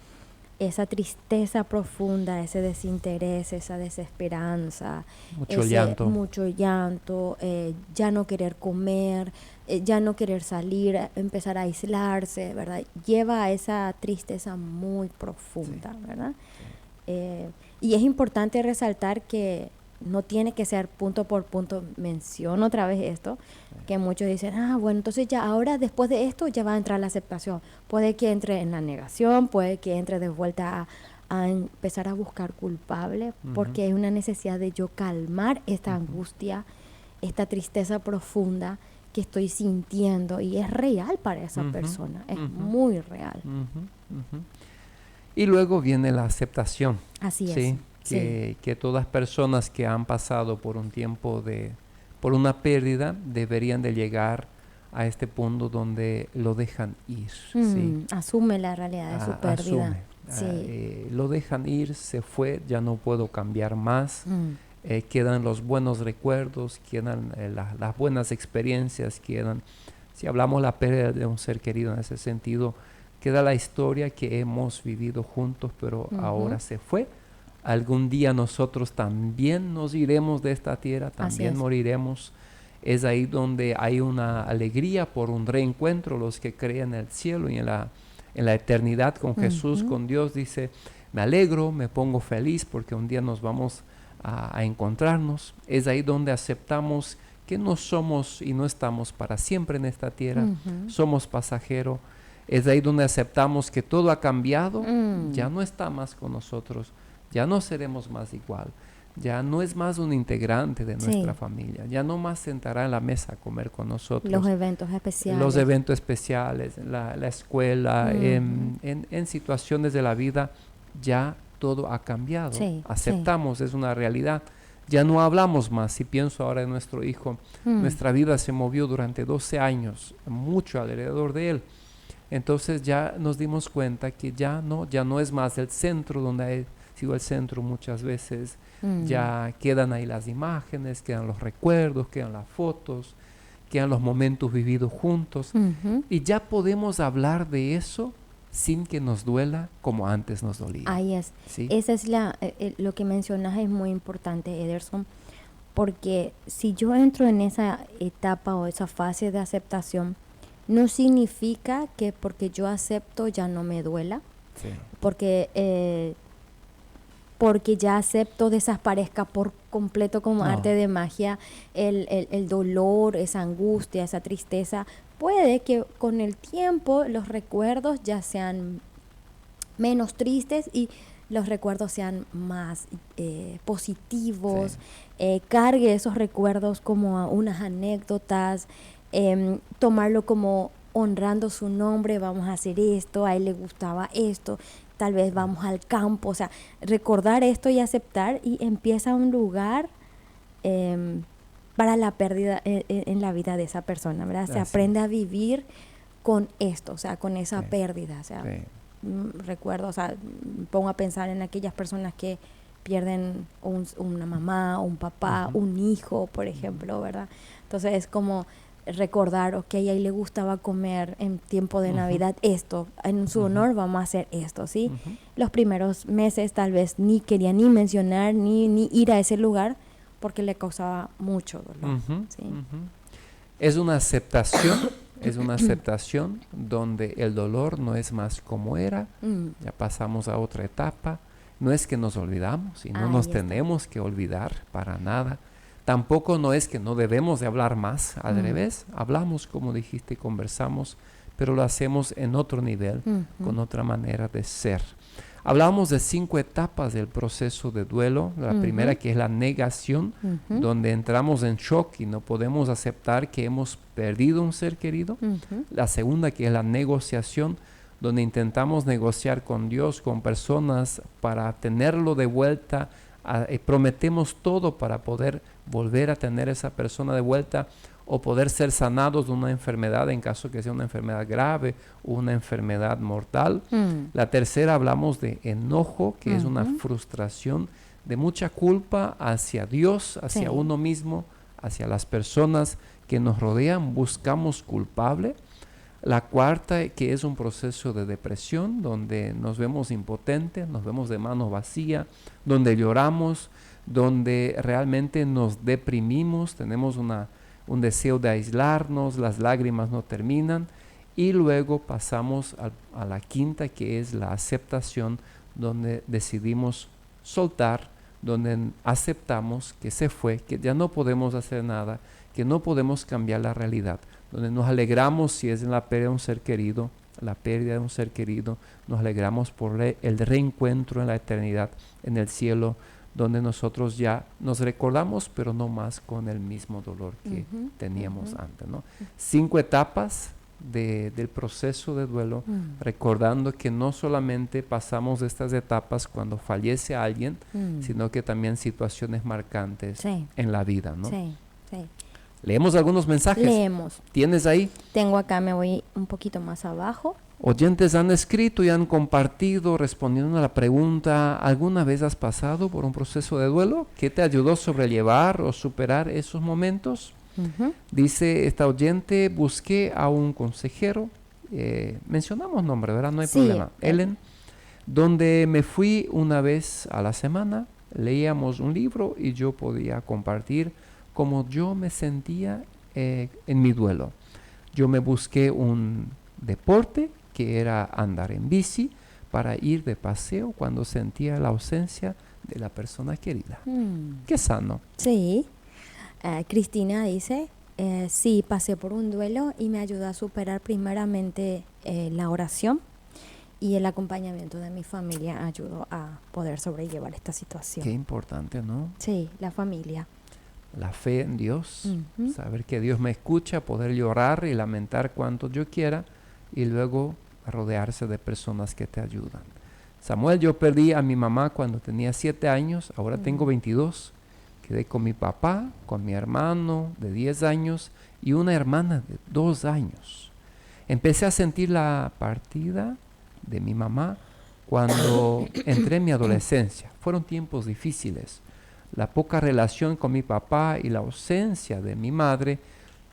Esa tristeza profunda, ese desinterés, esa desesperanza, mucho ese llanto, mucho llanto, ya no querer comer, ya no querer salir, empezar a aislarse, ¿verdad? Lleva a esa tristeza muy sí, profunda, ¿verdad? sí, Y es importante resaltar que no tiene que ser punto por punto. Menciono otra vez esto, que muchos dicen, bueno, entonces ya ahora después de esto ya va a entrar la aceptación. Puede que entre en la negación, puede que entre de vuelta a empezar a buscar culpable, ujú, porque hay una necesidad de yo calmar esta ujú, angustia, esta tristeza profunda que estoy sintiendo y es real para esa ujú, persona, es ujú, muy real. ujú, ujú. Y luego viene la aceptación. Así es. ¿Sí? Que todas personas que han pasado por un tiempo por una pérdida deberían de llegar a este punto donde lo dejan ir. ¿Sí? Asume la realidad de su pérdida. Lo dejan ir, se fue, ya no puedo cambiar más. Quedan los buenos recuerdos, quedan las buenas experiencias, quedan, si hablamos la pérdida de un ser querido en ese sentido, queda la historia que hemos vivido juntos, pero ahora se fue. Algún día nosotros también nos iremos de esta tierra, también moriremos. Es ahí donde hay una alegría por un reencuentro. Los que creen en el cielo y en la eternidad con Jesús, con Dios, dice, me alegro, me pongo feliz porque un día nos vamos a encontrarnos. Es ahí donde aceptamos que no somos y no estamos para siempre en esta tierra, somos pasajeros. Es ahí donde aceptamos que todo ha cambiado, ya no está más con nosotros, ya no seremos más igual, ya no es más un integrante de nuestra familia, ya no más sentará en la mesa a comer con nosotros. Los eventos especiales. Los eventos especiales, la escuela, en situaciones de la vida, ya todo ha cambiado. Aceptamos, es una realidad. Ya no hablamos más. Si pienso ahora en nuestro hijo, nuestra vida se movió durante 12 años, mucho alrededor de él. Entonces ya nos dimos cuenta que ya no es más el centro donde ha sido el centro muchas veces. Ya quedan ahí las imágenes, quedan los recuerdos, quedan las fotos, quedan los momentos vividos juntos. Y ya podemos hablar de eso sin que nos duela como antes nos dolía. Ahí es. ¿Sí? Esa es lo que mencionas es muy importante, Ederson, porque si yo entro en esa etapa o esa fase de aceptación, no significa que porque yo acepto ya no me duela, porque ya acepto desaparezca por completo como arte de magia el dolor, esa angustia, esa tristeza. Puede que con el tiempo los recuerdos ya sean menos tristes y los recuerdos sean más positivos, cargue esos recuerdos como a unas anécdotas, tomarlo como honrando su nombre, vamos a hacer esto, a él le gustaba esto, tal vez vamos al campo, o sea, recordar esto y aceptar, y empieza un lugar para la pérdida en la vida de esa persona, ¿verdad? Se aprende a vivir con esto, o sea, con esa pérdida, o sea, recuerdo, o sea, pongo a pensar en aquellas personas que pierden una mamá, un papá, un hijo, por ejemplo, ¿verdad? Entonces es como recordar, ok, a él le gustaba comer en tiempo de Navidad esto, en su honor vamos a hacer esto, ¿sí? Los primeros meses tal vez ni quería ni mencionar, ni ir a ese lugar porque le causaba mucho dolor, ¿sí? Es una aceptación, donde el dolor no es más como era, ya pasamos a otra etapa, no es que nos olvidamos y no nos tenemos que olvidar para nada. Tampoco no es que no debemos de hablar más, al revés, hablamos como dijiste, conversamos, pero lo hacemos en otro nivel, con otra manera de ser. Hablamos de 5 etapas del proceso de duelo. La primera, que es la negación, donde entramos en shock y no podemos aceptar que hemos perdido un ser querido. La segunda, que es la negociación, donde intentamos negociar con Dios, con personas para tenerlo de vuelta. Prometemos todo para poder volver a tener esa persona de vuelta o poder ser sanados de una enfermedad en caso que sea una enfermedad grave o una enfermedad mortal. La tercera, hablamos de enojo, que es una frustración de mucha culpa hacia Dios, hacia uno mismo, hacia las personas que nos rodean, buscamos culpable. La cuarta, que es un proceso de depresión, donde nos vemos impotentes, nos vemos de mano vacía, donde lloramos, donde realmente nos deprimimos, tenemos un deseo de aislarnos, las lágrimas no terminan, y luego pasamos a la quinta, que es la aceptación, donde decidimos soltar, donde aceptamos que se fue, que ya no podemos hacer nada, que no podemos cambiar la realidad, donde nos alegramos si es en la pérdida de un ser querido, nos alegramos por el reencuentro en la eternidad, en el cielo, donde nosotros ya nos recordamos, pero no más con el mismo dolor que teníamos antes, ¿no? 5 etapas, del proceso de duelo, recordando que no solamente pasamos estas etapas cuando fallece alguien, sino que también situaciones marcantes Sí. en la vida, ¿no? Sí, sí. Leemos algunos mensajes. Leemos. ¿Tienes ahí? Tengo acá, me voy un poquito más abajo. Oyentes han escrito y han compartido respondiendo a la pregunta: ¿alguna vez has pasado por un proceso de duelo? ¿Qué te ayudó a sobrellevar o superar esos momentos? Ujú. Dice esta oyente: busqué a un consejero, mencionamos nombre, ¿verdad? No hay Sí, problema. Ellen, donde me fui una vez a la semana, leíamos un libro y yo podía compartir cómo yo me sentía en mi duelo. Yo me busqué un deporte que era andar en bici para ir de paseo cuando sentía la ausencia de la persona querida. Qué sano. Sí. Cristina dice, sí, pasé por un duelo y me ayudó a superar primeramente la oración, y el acompañamiento de mi familia ayudó a poder sobrellevar esta situación. Qué importante, ¿no? Sí, la familia. La fe en Dios, Ujú. saber que Dios me escucha, poder llorar y lamentar cuanto yo quiera y luego rodearse de personas que te ayudan. Samuel, yo perdí a mi mamá cuando tenía 7 años, ahora tengo 22. Quedé con mi papá, con mi hermano de 10 años y una hermana de 2 años. Empecé a sentir la partida de mi mamá cuando entré en mi adolescencia. Fueron tiempos difíciles. La poca relación con mi papá y la ausencia de mi madre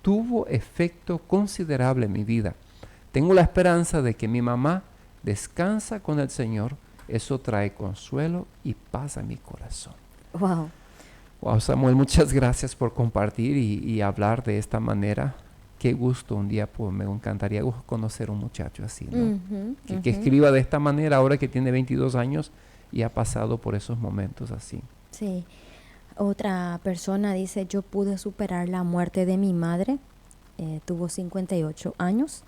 tuvo efecto considerable en mi vida. Tengo la esperanza de que mi mamá descansa con el Señor. Eso trae consuelo y paz a mi corazón. Wow. Wow, Samuel, muchas gracias por compartir y hablar de esta manera. Qué gusto un día, pues me encantaría conocer a un muchacho así, ¿no? Que escriba de esta manera ahora que tiene 22 años y ha pasado por esos momentos así. Sí. Otra persona dice, yo pude superar la muerte de mi madre, tuvo 58 años,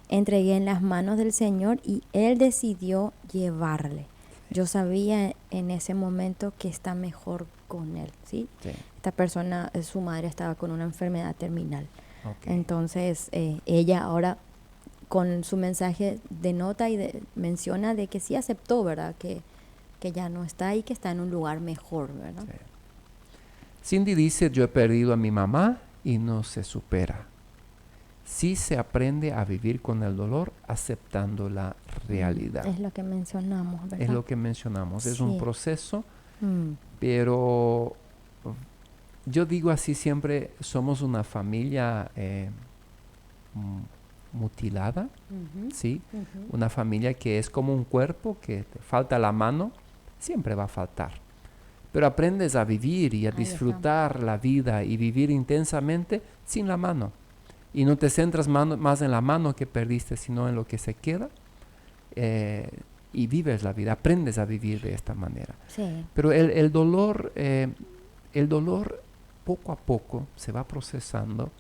entregué en las manos del Señor y Él decidió llevarle. Yo sabía en ese momento que está mejor con Él, ¿sí? Sí. Esta persona, su madre estaba con una enfermedad terminal. Ok. Entonces, ella ahora con su mensaje denota y menciona de que sí aceptó, ¿verdad? Que ya no está y que está en un lugar mejor, ¿verdad? Sí. Cindy dice, yo he perdido a mi mamá y no se supera. Sí se aprende a vivir con el dolor aceptando la realidad. Es lo que mencionamos, ¿verdad? Es lo que mencionamos. Es un Sí. proceso, Mm. pero yo digo así siempre, somos una familia mutilada, Ujú, ¿sí? ujú. Una familia que es como un cuerpo que te falta la mano, siempre va a faltar. Pero aprendes a vivir y a Ahí está. disfrutar la vida y vivir intensamente sin la mano. Y no te centras más en la mano que perdiste, sino en lo que se queda. Y vives la vida, aprendes a vivir de esta manera. Sí. Pero el dolor poco a poco se va procesando,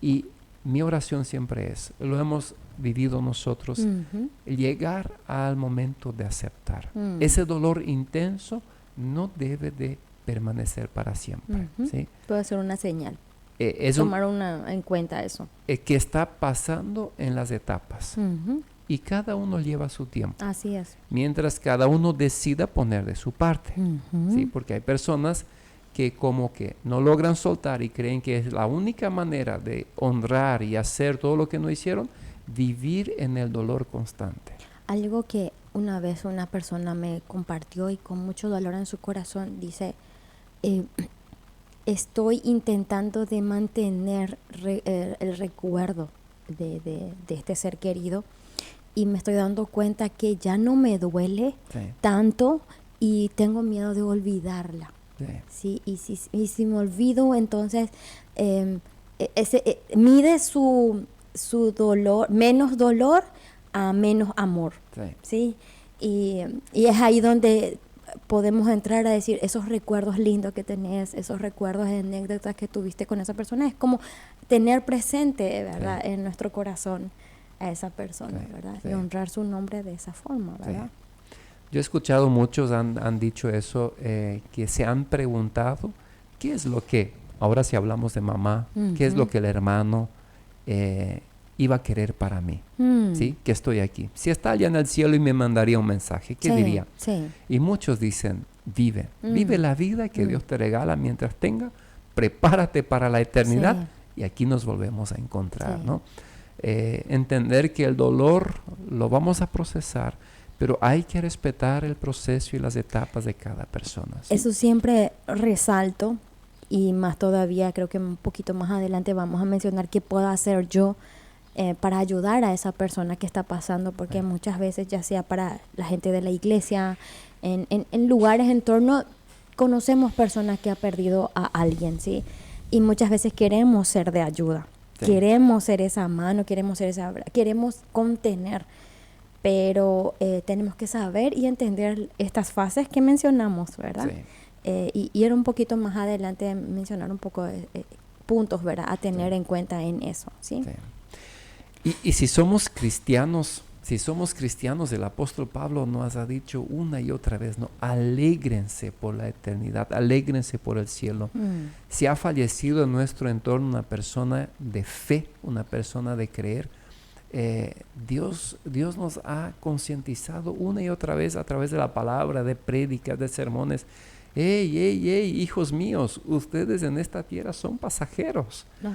y mi oración siempre es, lo hemos vivido nosotros, Ujú. llegar al momento de aceptar. Mm. Ese dolor intenso no debe de permanecer para siempre. Ujú. ¿Sí? Puede ser una señal. Es un, Tomar en cuenta eso. que está pasando en las etapas, Ujú. y cada uno lleva su tiempo, Así es. mientras cada uno decida poner de su parte. Ujú. ¿Sí? Porque hay personas que como que no logran soltar y creen que es la única manera de honrar y hacer todo lo que no hicieron, vivir en el dolor constante. Algo que una vez una persona me compartió y con mucho dolor en su corazón, dice, estoy intentando de mantener el recuerdo de este ser querido, y me estoy dando cuenta que ya no me duele Sí, tanto y tengo miedo de olvidarla. sí, ¿Sí? Y si me olvido, entonces mide su dolor, menos dolor a menos amor. sí. ¿Sí? Y es ahí donde podemos entrar a decir esos recuerdos lindos que tenés, esos recuerdos, anécdotas que tuviste con esa persona. Es como tener presente, ¿verdad? Sí. En nuestro corazón a esa persona, Sí, ¿verdad? sí. Y honrar su nombre de esa forma, ¿verdad? Sí. Yo he escuchado muchos han dicho eso, que se han preguntado qué es lo que, ahora si hablamos de mamá, qué es lo Ujú. que el hermano iba a querer para mí? ¿Sí? Que estoy aquí. Si está allá en el cielo y me mandaría un mensaje, ¿qué diría? Sí. Y muchos dicen, vive la vida que Dios te regala mientras tenga, prepárate para la eternidad Sí. y aquí nos volvemos a encontrar, Sí. ¿no? Entender que el dolor lo vamos a procesar, pero hay que respetar el proceso y las etapas de cada persona, ¿sí? Eso siempre resalto, y más todavía creo que un poquito más adelante vamos a mencionar qué puedo hacer yo para ayudar a esa persona que está pasando, porque muchas veces, ya sea para la gente de la iglesia, en lugares en torno, conocemos personas que han perdido a alguien, ¿sí? Y muchas veces queremos ser de ayuda, Sí. queremos ser esa mano, queremos contener, pero tenemos que saber y entender estas fases que mencionamos, ¿verdad? Sí. Y ir un poquito más adelante, mencionar un poco puntos, ¿verdad?, a tener en cuenta en eso, ¿sí? Sí. Y si somos cristianos, el apóstol Pablo nos ha dicho una y otra vez, ¿no? Alégrense por la eternidad, alégrense por el cielo. Si ha fallecido en nuestro entorno una persona de fe, una persona de creer, Dios nos ha concientizado una y otra vez a través de la palabra, de prédicas, de sermones. ¡Ey, hijos míos! Ustedes en esta tierra son pasajeros. Nos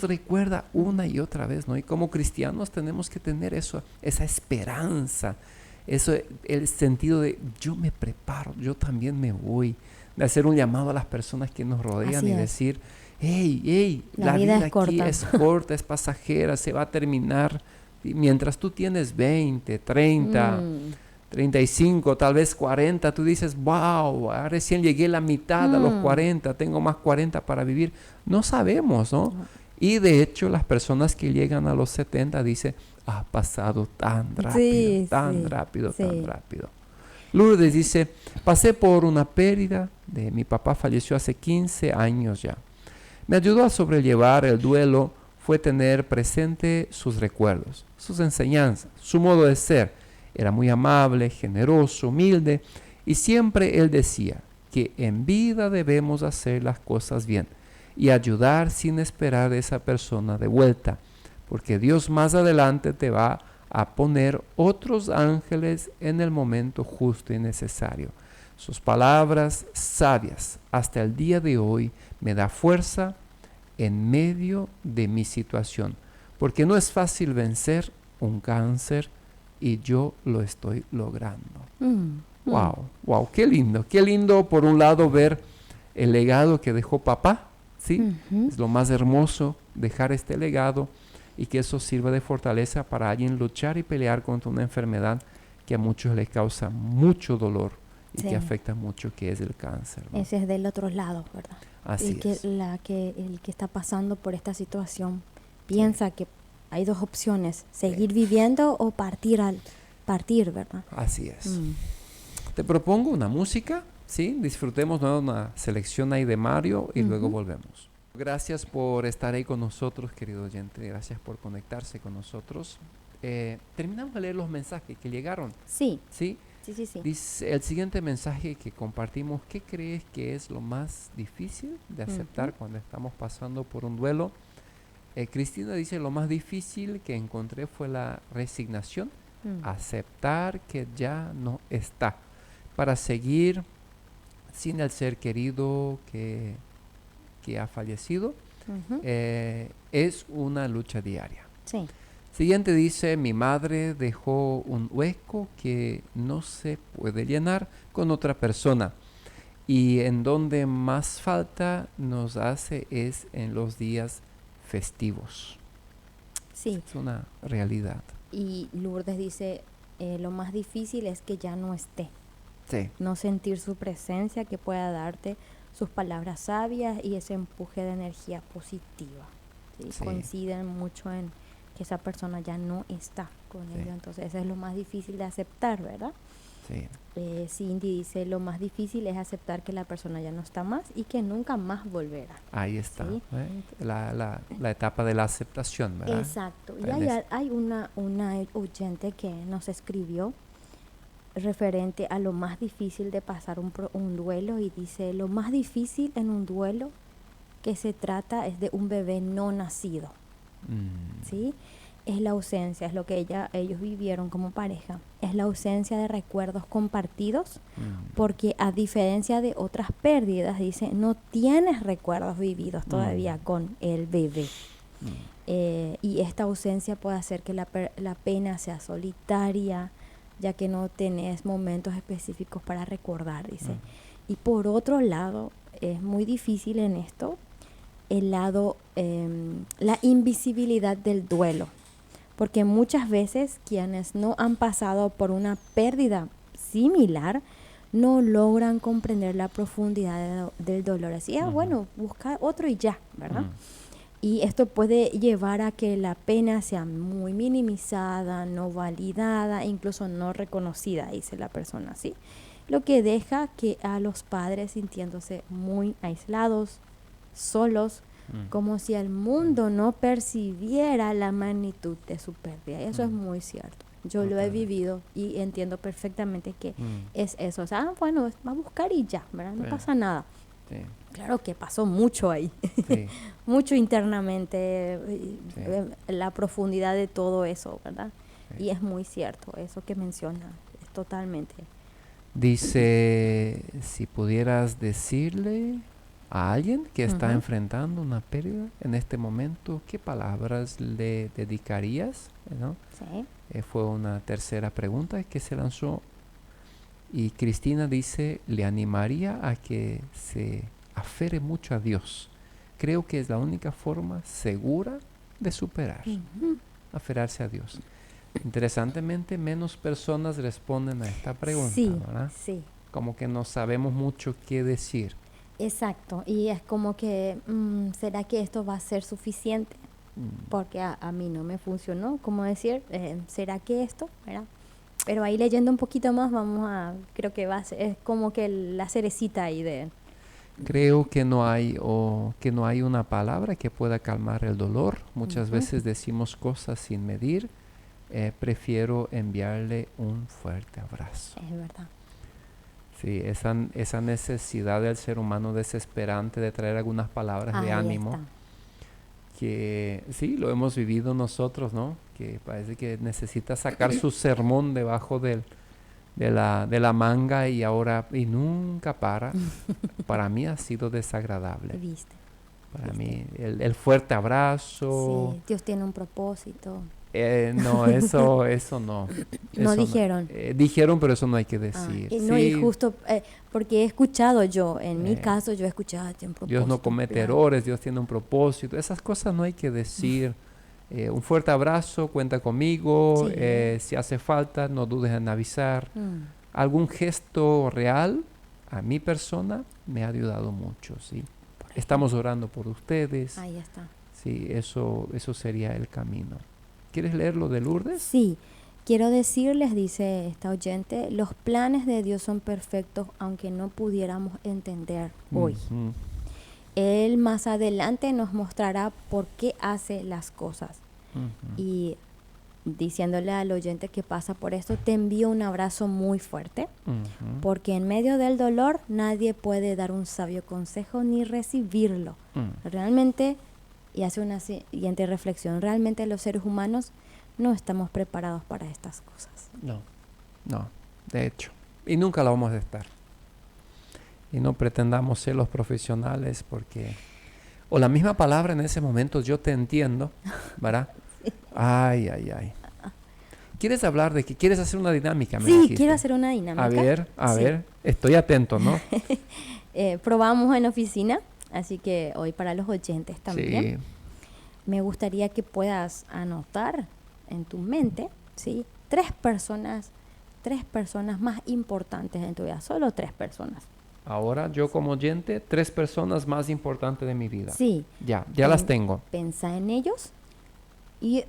recuerda una y otra vez, ¿no? Y como cristianos tenemos que tener eso, esa esperanza, el sentido de yo me preparo, yo también me voy, de hacer un llamado a las personas que nos rodean. Así y es. decir, la vida es aquí corta. es corta, es pasajera, se va a terminar. Y mientras tú tienes 20, 30, 35, tal vez 40, tú dices, wow, recién llegué a la mitad a los 40, tengo más 40 para vivir. No sabemos, ¿no? Y de hecho las personas que llegan a los 70 dicen, ha pasado tan rápido, tan rápido. Lourdes dice, pasé por una pérdida, mi papá falleció hace 15 años ya. Me ayudó a sobrellevar el duelo, fue tener presente sus recuerdos, sus enseñanzas, su modo de ser. Era muy amable, generoso, humilde, y siempre él decía que en vida debemos hacer las cosas bien y ayudar sin esperar de esa persona de vuelta, porque Dios más adelante te va a poner otros ángeles en el momento justo y necesario. Sus palabras sabias hasta el día de hoy me da fuerza en medio de mi situación, porque no es fácil vencer un cáncer y yo lo estoy logrando. Wow, qué lindo por un lado ver el legado que dejó papá, ¿sí? Es lo más hermoso, dejar este legado y que eso sirva de fortaleza para alguien luchar y pelear contra una enfermedad que a muchos les causa mucho dolor y que afecta mucho, que es el cáncer, ¿no? Ese es del otro lado, ¿verdad? Así es. El que está pasando por esta situación piensa que hay dos opciones, seguir viviendo o partir, ¿verdad? Así es. Te propongo una música, ¿sí? Disfrutemos de una selección ahí de Mario y luego volvemos. Gracias por estar ahí con nosotros, querido oyente. Gracias por conectarse con nosotros. Terminamos de leer los mensajes que llegaron. Sí. ¿Sí? Sí. Dice el siguiente mensaje que compartimos: ¿qué crees que es lo más difícil de aceptar cuando estamos pasando por un duelo? Cristina dice, lo más difícil que encontré fue la resignación, aceptar que ya no está, para seguir sin el ser querido que ha fallecido. Es una lucha diaria. Sí. Siguiente dice, mi madre dejó un hueco que no se puede llenar con otra persona, y en donde más falta nos hace es en los días festivos. Sí. Es una realidad. Y Lourdes dice, lo más difícil es que ya no esté. Sí. No sentir su presencia, que pueda darte sus palabras sabias y ese empuje de energía positiva. ¿Sí? Sí. Coinciden mucho en que esa persona ya no está con ellos, entonces eso es lo más difícil de aceptar, ¿verdad? Sí. Cindy dice, lo más difícil es aceptar que la persona ya no está más y que nunca más volverá. Ahí está, ¿sí? la etapa de la aceptación, ¿verdad? Exacto. Y hay una oyente que nos escribió referente a lo más difícil de pasar un duelo, y dice, lo más difícil en un duelo que se trata es de un bebé no nacido. ¿sí? Es la ausencia, es lo que ellos vivieron como pareja. Es la ausencia de recuerdos compartidos, porque a diferencia de otras pérdidas, dice, no tienes recuerdos vividos todavía con el bebé. Y esta ausencia puede hacer que la pena sea solitaria, ya que no tenés momentos específicos para recordar, dice. Y por otro lado, es muy difícil en esto, el lado, la invisibilidad del duelo. Porque muchas veces quienes no han pasado por una pérdida similar no logran comprender la profundidad del dolor. Así, bueno, busca otro y ya, ¿verdad? Y esto puede llevar a que la pena sea muy minimizada, no validada, incluso no reconocida, dice la persona, ¿sí? Lo que deja que a los padres sintiéndose muy aislados, solos, como si el mundo no percibiera la magnitud de su pérdida. Eso es muy cierto. Yo lo he vivido y entiendo perfectamente que es eso. O sea, bueno, va a buscar y ya, ¿verdad? No pasa nada. Sí. Claro que pasó mucho ahí, mucho internamente, la profundidad de todo eso, ¿verdad? Sí. Y es muy cierto, eso que menciona, es totalmente. Dice, si pudieras decirle a alguien que está enfrentando una pérdida en este momento, ¿qué palabras le dedicarías? ¿No? Sí. Fue una tercera pregunta que se lanzó. Y Cristina dice, le animaría a que se aferre mucho a Dios. Creo que es la única forma segura de superar. Aferrarse a Dios. Interesantemente, menos personas responden a esta pregunta, ¿verdad? Sí. Como que no sabemos mucho qué decir. Exacto, y es como que, ¿será que esto va a ser suficiente? Porque a mí no me funcionó, ¿cómo decir? ¿Será que esto? ¿Verdad? Pero ahí leyendo un poquito más creo que va a ser, es como que la cerecita ahí de... Creo que no hay una palabra que pueda calmar el dolor. Muchas veces decimos cosas sin medir. Prefiero enviarle un fuerte abrazo. Es verdad. Sí, esa necesidad del ser humano desesperante de traer algunas palabras de ánimo. Está. Que sí, lo hemos vivido nosotros, ¿no? Que parece que necesita sacar su sermón debajo de la manga y nunca para. Para mí ha sido desagradable. ¿Viste? Para mí, el fuerte abrazo. Sí, Dios tiene un propósito. No, eso no. No dijeron. Dijeron, pero eso no hay que decir. No, y justo porque he escuchado yo, en mi caso, yo he escuchado tiene un propósito. Dios no comete errores, Dios tiene un propósito. Esas cosas no hay que decir. Un fuerte abrazo, cuenta conmigo. Si hace falta, no dudes en avisar. Algún gesto real a mi persona me ha ayudado mucho, ¿sí? Estamos orando por ustedes. Ahí está. Sí, eso sería el camino. ¿Quieres leer lo de Lourdes? Sí, quiero decirles, dice esta oyente, los planes de Dios son perfectos aunque no pudiéramos entender hoy. Él más adelante nos mostrará por qué hace las cosas. Y diciéndole al oyente que pasa por esto, te envío un abrazo muy fuerte, porque en medio del dolor nadie puede dar un sabio consejo ni recibirlo. Realmente... Y hace una siguiente reflexión. Realmente los seres humanos no estamos preparados para estas cosas. No, de hecho. Y nunca lo vamos a estar. Y no pretendamos ser los profesionales porque... O la misma palabra en ese momento, yo te entiendo, ¿verdad? Sí. Ay. ¿Quieres hablar de qué? ¿Quieres hacer una dinámica? Sí, quiero hacer una dinámica. A ver. Estoy atento, ¿no? Probamos en oficina. Así que hoy para los oyentes también, me gustaría que puedas anotar en tu mente, ¿sí? Tres personas más importantes en tu vida, solo 3 personas. Ahora yo como oyente, 3 personas más importantes de mi vida. Sí. Ya las tengo. Pensá en ellos y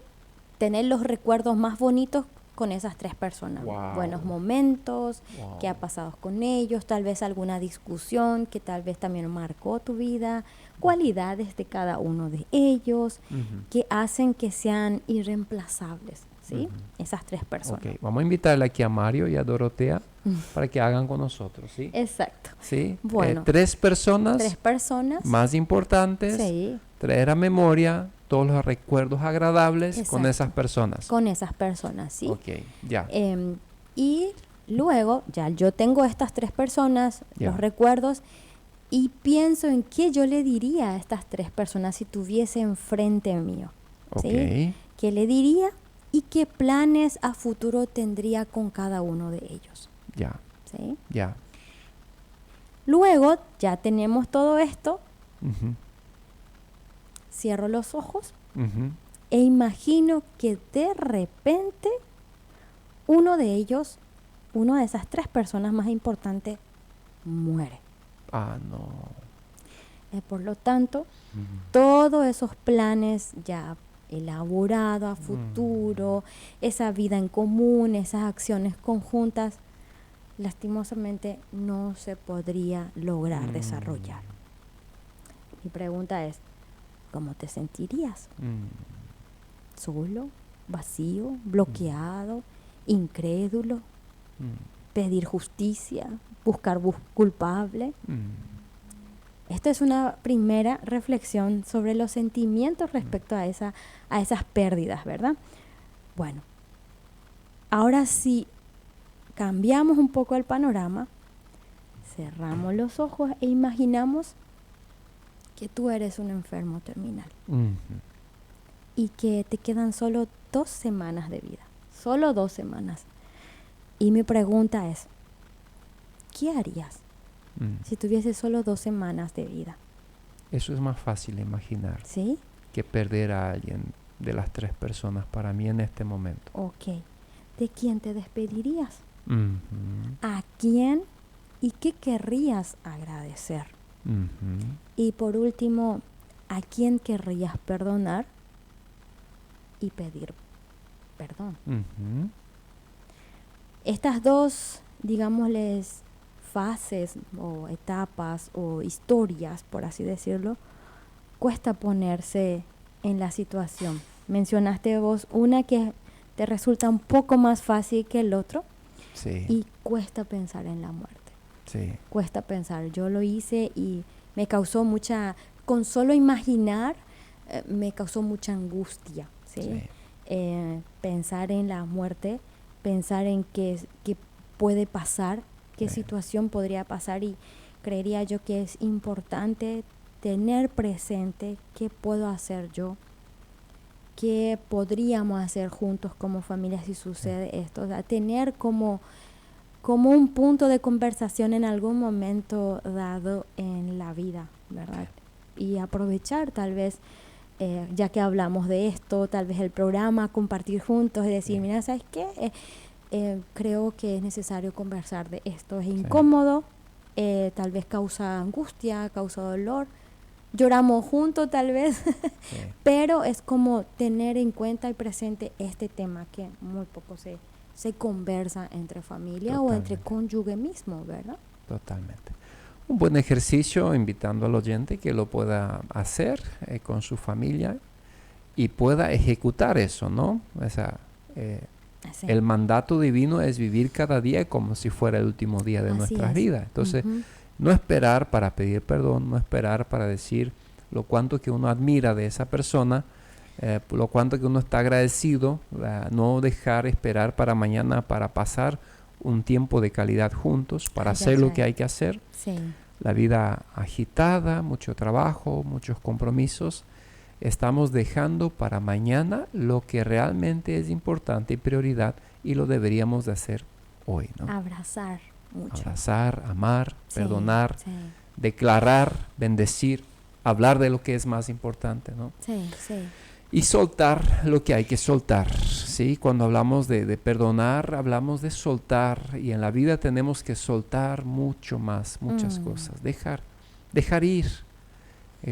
tener los recuerdos más bonitos con esas 3 personas. Wow. Buenos momentos, que ha pasado con ellos, tal vez alguna discusión que tal vez también marcó tu vida, cualidades de cada uno de ellos que hacen que sean irreemplazables, ¿sí? Esas 3 personas. Okay. Vamos a invitarle aquí a Mario y a Dorotea para que hagan con nosotros, ¿sí? Exacto. ¿Sí? Bueno, 3 personas. 3 personas. Más importantes. Sí. Traer a memoria todos los recuerdos agradables con Exacto. esas personas. Con esas personas, ¿sí? Ok, ya. Y luego, ya yo tengo estas 3 personas, Ya. los recuerdos, y pienso en qué yo le diría a estas 3 personas si tuviese enfrente mío. Ok, ¿Sí? ¿Qué le diría y qué planes a futuro tendría con cada uno de ellos? ya, ¿Sí? ya. Luego, ya tenemos todo esto, Ujú, cierro los ojos ujú. e imagino que de repente uno de ellos, una de esas 3 personas más importantes, muere. Ah, no. Por lo tanto, Ujú. todos esos planes ya elaborados a futuro, esa vida en común, esas acciones conjuntas, lastimosamente no se podría lograr desarrollar. Mi pregunta es, ¿cómo te sentirías? ¿Solo? ¿Vacío? ¿Bloqueado? ¿Incrédulo? ¿Pedir justicia? ¿Buscar culpable? Esta es una primera reflexión sobre los sentimientos respecto a esas pérdidas, ¿verdad? Bueno, ahora sí cambiamos un poco el panorama, cerramos los ojos e imaginamos que tú eres un enfermo terminal y que te quedan solo 2 semanas de vida, solo 2 semanas. Y mi pregunta es, ¿qué harías si tuviese solo 2 semanas de vida? Eso es más fácil de imaginar ¿Sí? que perder a alguien de las 3 personas para mí en este momento. Ok. ¿De quién te despedirías? Ujú, ¿A quién y qué querrías agradecer? ujú. Y por último, ¿a quién querrías perdonar y pedir perdón? Ujú. Estas 2, digámosles, fases o etapas o historias, por así decirlo, cuesta ponerse en la situación. Mencionaste vos una que te resulta un poco más fácil que el otro Sí, y cuesta pensar en la muerte. sí, Cuesta pensar. Yo lo hice y me causó con solo imaginar, me causó mucha angustia, ¿sí? sí. Pensar en la muerte, pensar en qué puede pasar, qué Sí. situación podría pasar, y creería yo que es importante tener presente qué puedo hacer yo, qué podríamos hacer juntos como familia si sucede esto. O sea, tener como un punto de conversación en algún momento dado en la vida, ¿verdad? Y aprovechar tal vez, ya que hablamos de esto, tal vez el programa, compartir juntos y decir, mira, ¿sabes qué? Creo que es necesario conversar de esto, es incómodo, tal vez causa angustia, causa dolor, lloramos juntos tal vez, Sí. pero es como tener en cuenta y presente este tema que muy poco se conversa entre familia o entre cónyuge mismo, ¿verdad? Totalmente. Un buen ejercicio, invitando al oyente que lo pueda hacer con su familia y pueda ejecutar eso, ¿no? O sea, Así. el mandato divino es vivir cada día como si fuera el último día de Así nuestras es. vidas. Entonces, no esperar para pedir perdón, no esperar para decir lo cuanto que uno admira de esa persona, lo cuanto que uno está agradecido, no dejar esperar para mañana para pasar un tiempo de calidad juntos, para hacer lo que hay que hacer. Sí. La vida agitada, mucho trabajo, muchos compromisos. Estamos dejando para mañana lo que realmente es importante y prioridad, y lo deberíamos de hacer hoy, ¿no? Abrazar mucho. Abrazar, amar, Sí, perdonar, sí. declarar, bendecir, hablar de lo que es más importante, ¿no? Sí, sí. Y soltar lo que hay que soltar, ¿sí? Cuando hablamos de perdonar, hablamos de soltar, y en la vida tenemos que soltar mucho más, muchas cosas, dejar ir.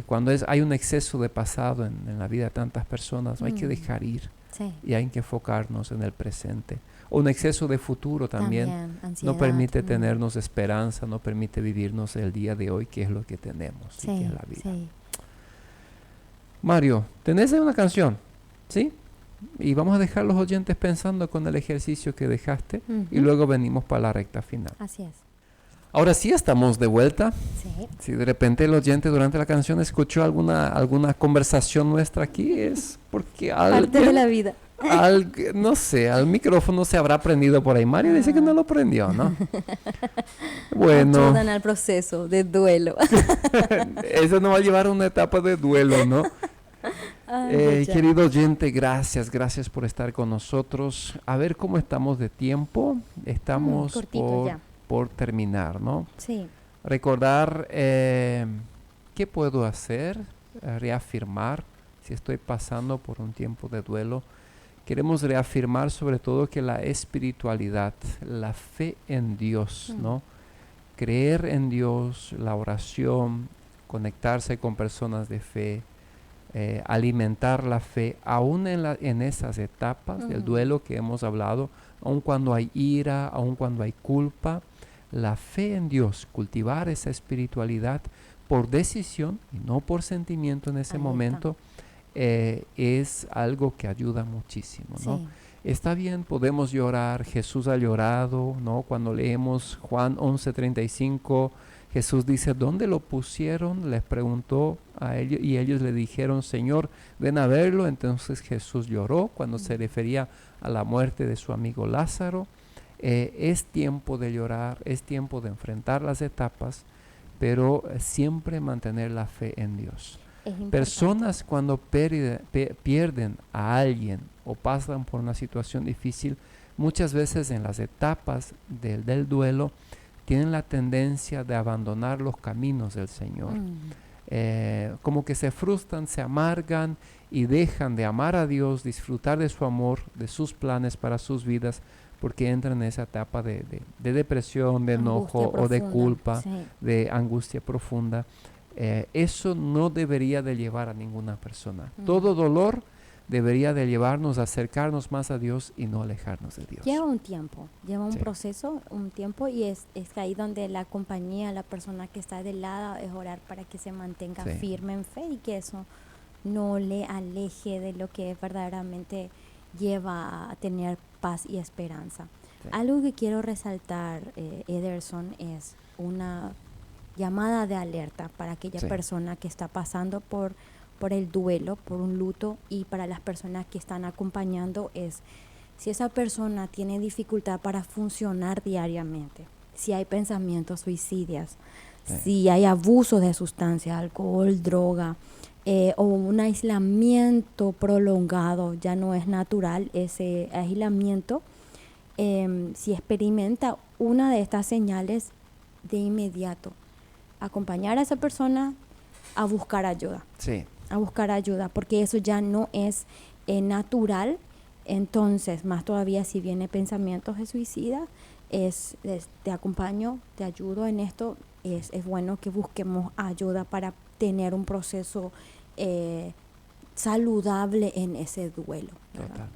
Cuando hay un exceso de pasado en la vida de tantas personas, hay que dejar ir, Sí. y hay que enfocarnos en el presente. O un exceso de futuro también ansiedad. no permite tenernos esperanza, no permite vivirnos el día de hoy, que es lo que tenemos, Sí, que es la vida. sí. Mario, tenés ahí una canción, ¿sí? Y vamos a dejar los oyentes pensando con el ejercicio que dejaste, y luego venimos para la recta final. Así es. Ahora sí estamos de vuelta. Sí. Si de repente el oyente durante la canción escuchó alguna conversación nuestra aquí, es porque Parte de la vida. no sé, al micrófono se habrá prendido por ahí. Mario dice que no lo prendió, ¿no? Bueno, Ayudan al proceso de duelo. eso nos va a llevar a una etapa de duelo, ¿no? Ay, ya. Querido oyente, gracias por estar con nosotros. A ver cómo estamos de tiempo. Estamos cortito ya. por terminar, ¿no? Sí. Recordar qué puedo hacer, reafirmar si estoy pasando por un tiempo de duelo. Queremos reafirmar sobre todo que la espiritualidad, la fe en Dios, ¿no? Creer en Dios, la oración, conectarse con personas de fe, alimentar la fe, aún en esas etapas del duelo que hemos hablado, aun cuando hay ira, aun cuando hay culpa, la fe en Dios, cultivar esa espiritualidad por decisión y no por sentimiento en ese Ahí momento, es algo que ayuda muchísimo, ¿no? Sí. Está bien, podemos llorar, Jesús ha llorado, ¿no? Cuando leemos Juan 11:35, Jesús dice, ¿dónde lo pusieron? Les preguntó a ellos y ellos le dijeron, Señor, ven a verlo. Entonces Jesús lloró cuando se refería a la muerte de su amigo Lázaro. Es tiempo de llorar, es tiempo de enfrentar las etapas, pero siempre mantener la fe en Dios. Es importante. Personas cuando pierden a alguien o pasan por una situación difícil, muchas veces en las etapas del duelo, tienen la tendencia de abandonar los caminos del Señor. Como que se frustran, se amargan y dejan de amar a Dios, disfrutar de su amor, de sus planes para sus vidas, porque entran en esa etapa de depresión, de enojo o de culpa, Sí. de angustia profunda. Eso no debería de llevar a ninguna persona. Todo dolor debería de llevarnos a acercarnos más a Dios y no alejarnos de Dios. Lleva un tiempo, lleva un Sí. proceso, un tiempo, y es ahí donde la compañía, la persona que está del lado, es orar para que se mantenga Sí. firme en fe y que eso no le aleje de lo que verdaderamente lleva a tener paz y esperanza. Sí. Algo que quiero resaltar, Ederson, es una llamada de alerta para aquella Sí. persona que está pasando por el duelo, por un luto, y para las personas que están acompañando, es si esa persona tiene dificultad para funcionar diariamente, si hay pensamientos suicidas, Sí. si hay abuso de sustancias, alcohol, droga, o un aislamiento prolongado, ya no es natural ese aislamiento, si experimenta una de estas señales, de inmediato acompañar a esa persona a buscar ayuda. Sí. A buscar ayuda, porque eso ya no es natural. Entonces, más todavía si viene pensamientos de suicida, te acompaño, te ayudo en esto. Es bueno que busquemos ayuda para tener un proceso saludable en ese duelo, ¿verdad?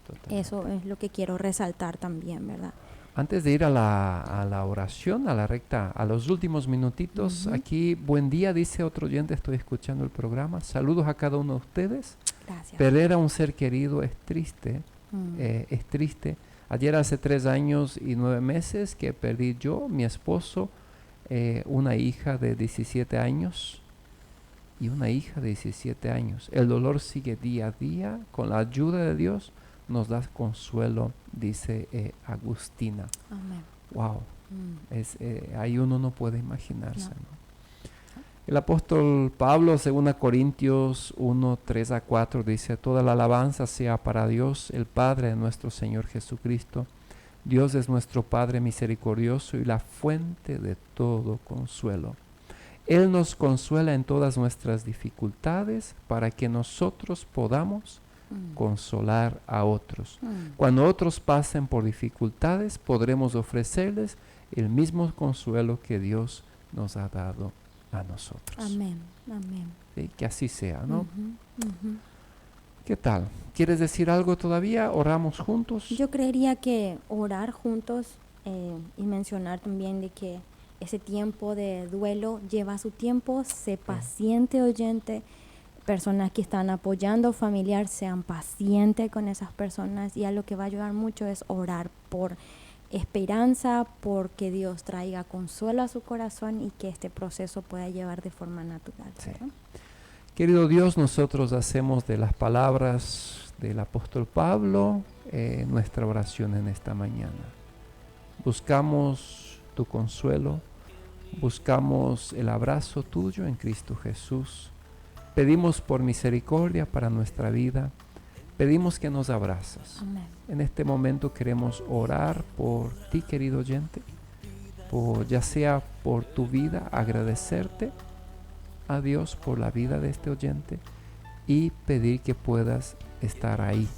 Totalmente. Eso es lo que quiero resaltar también, ¿verdad? Antes de ir a la oración, a la recta, a los últimos minutitos, aquí, buen día, dice otro oyente, estoy escuchando el programa. Saludos a cada uno de ustedes. Gracias. Perder a un ser querido es triste, es triste. Ayer hace 3 años y 9 meses que perdí yo, mi esposo, una hija de 17 años y una hija de 17 años. El dolor sigue día a día, con la ayuda de Dios nos da consuelo, dice Agustina. Amén. Wow, ahí uno no puede imaginarse, ¿no? El apóstol Pablo, 2 Corintios 1, 3-4, dice, toda la alabanza sea para Dios, el Padre de nuestro Señor Jesucristo. Dios es nuestro Padre misericordioso y la fuente de todo consuelo. Él nos consuela en todas nuestras dificultades para que nosotros podamos consolar a otros. Cuando otros pasen por dificultades, podremos ofrecerles el mismo consuelo que Dios nos ha dado a nosotros. Amén, amén. Sí, que así sea, ¿no? ¿Qué tal? ¿Quieres decir algo todavía? ¿Oramos juntos? Yo creería que orar juntos y mencionar también de que ese tiempo de duelo lleva su tiempo. Sé paciente, oyente. Personas que están apoyando familiar, sean pacientes con esas personas, y a lo que va a ayudar mucho es orar por esperanza, porque Dios traiga consuelo a su corazón y que este proceso pueda llevar de forma natural. Sí. ¿Verdad? Querido Dios, nosotros hacemos de las palabras del apóstol Pablo nuestra oración en esta mañana. Buscamos tu consuelo, buscamos el abrazo tuyo en Cristo Jesús. Pedimos por misericordia para nuestra vida. Pedimos que nos abrazas. Amén. En este momento queremos orar por ti, querido oyente, ya sea por tu vida, agradecerte a Dios por la vida de este oyente y pedir que puedas estar ahí.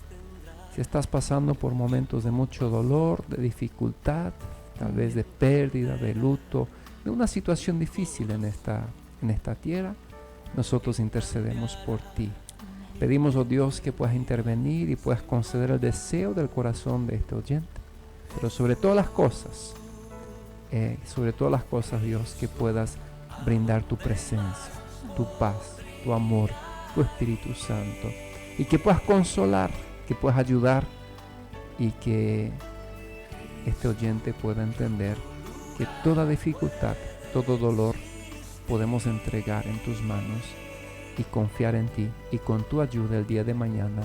Si estás pasando por momentos de mucho dolor, de dificultad, tal vez de pérdida, de luto, de una situación difícil en esta tierra, nosotros intercedemos por ti. Pedimos, oh Dios, que puedas intervenir y puedas conceder el deseo del corazón de este oyente. Pero sobre todas las cosas, Dios, que puedas brindar tu presencia, tu paz, tu amor, tu Espíritu Santo. Y que puedas consolar, que puedas ayudar y que este oyente pueda entender que toda dificultad, todo dolor, podemos entregar en tus manos y confiar en ti, y con tu ayuda el día de mañana,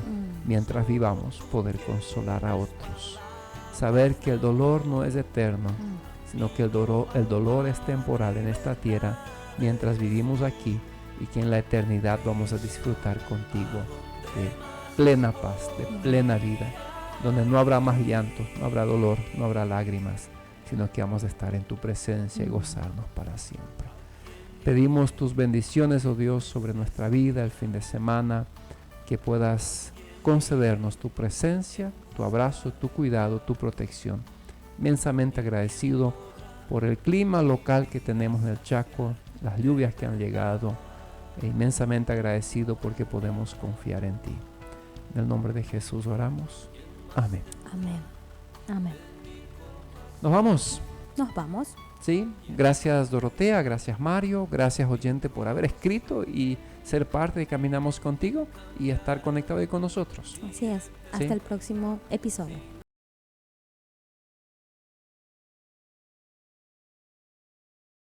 mientras vivamos, poder consolar a otros. Saber que el dolor no es eterno, sino que el dolor es temporal en esta tierra mientras vivimos aquí, y que en la eternidad vamos a disfrutar contigo de plena paz, de plena vida, donde no habrá más llanto, no habrá dolor, no habrá lágrimas, sino que vamos a estar en tu presencia y gozarnos para siempre. Pedimos tus bendiciones, oh Dios, sobre nuestra vida el fin de semana, que puedas concedernos tu presencia, tu abrazo, tu cuidado, tu protección. Inmensamente agradecido por el clima local que tenemos en el Chaco, las lluvias que han llegado, e inmensamente agradecido porque podemos confiar en ti. En el nombre de Jesús oramos. Amén. Amén. Amén. Nos vamos. Nos vamos. Sí, gracias Dorotea, gracias Mario, gracias oyente por haber escrito y ser parte de Caminamos Contigo y estar conectado ahí con nosotros. Así es. Hasta Sí. el próximo episodio.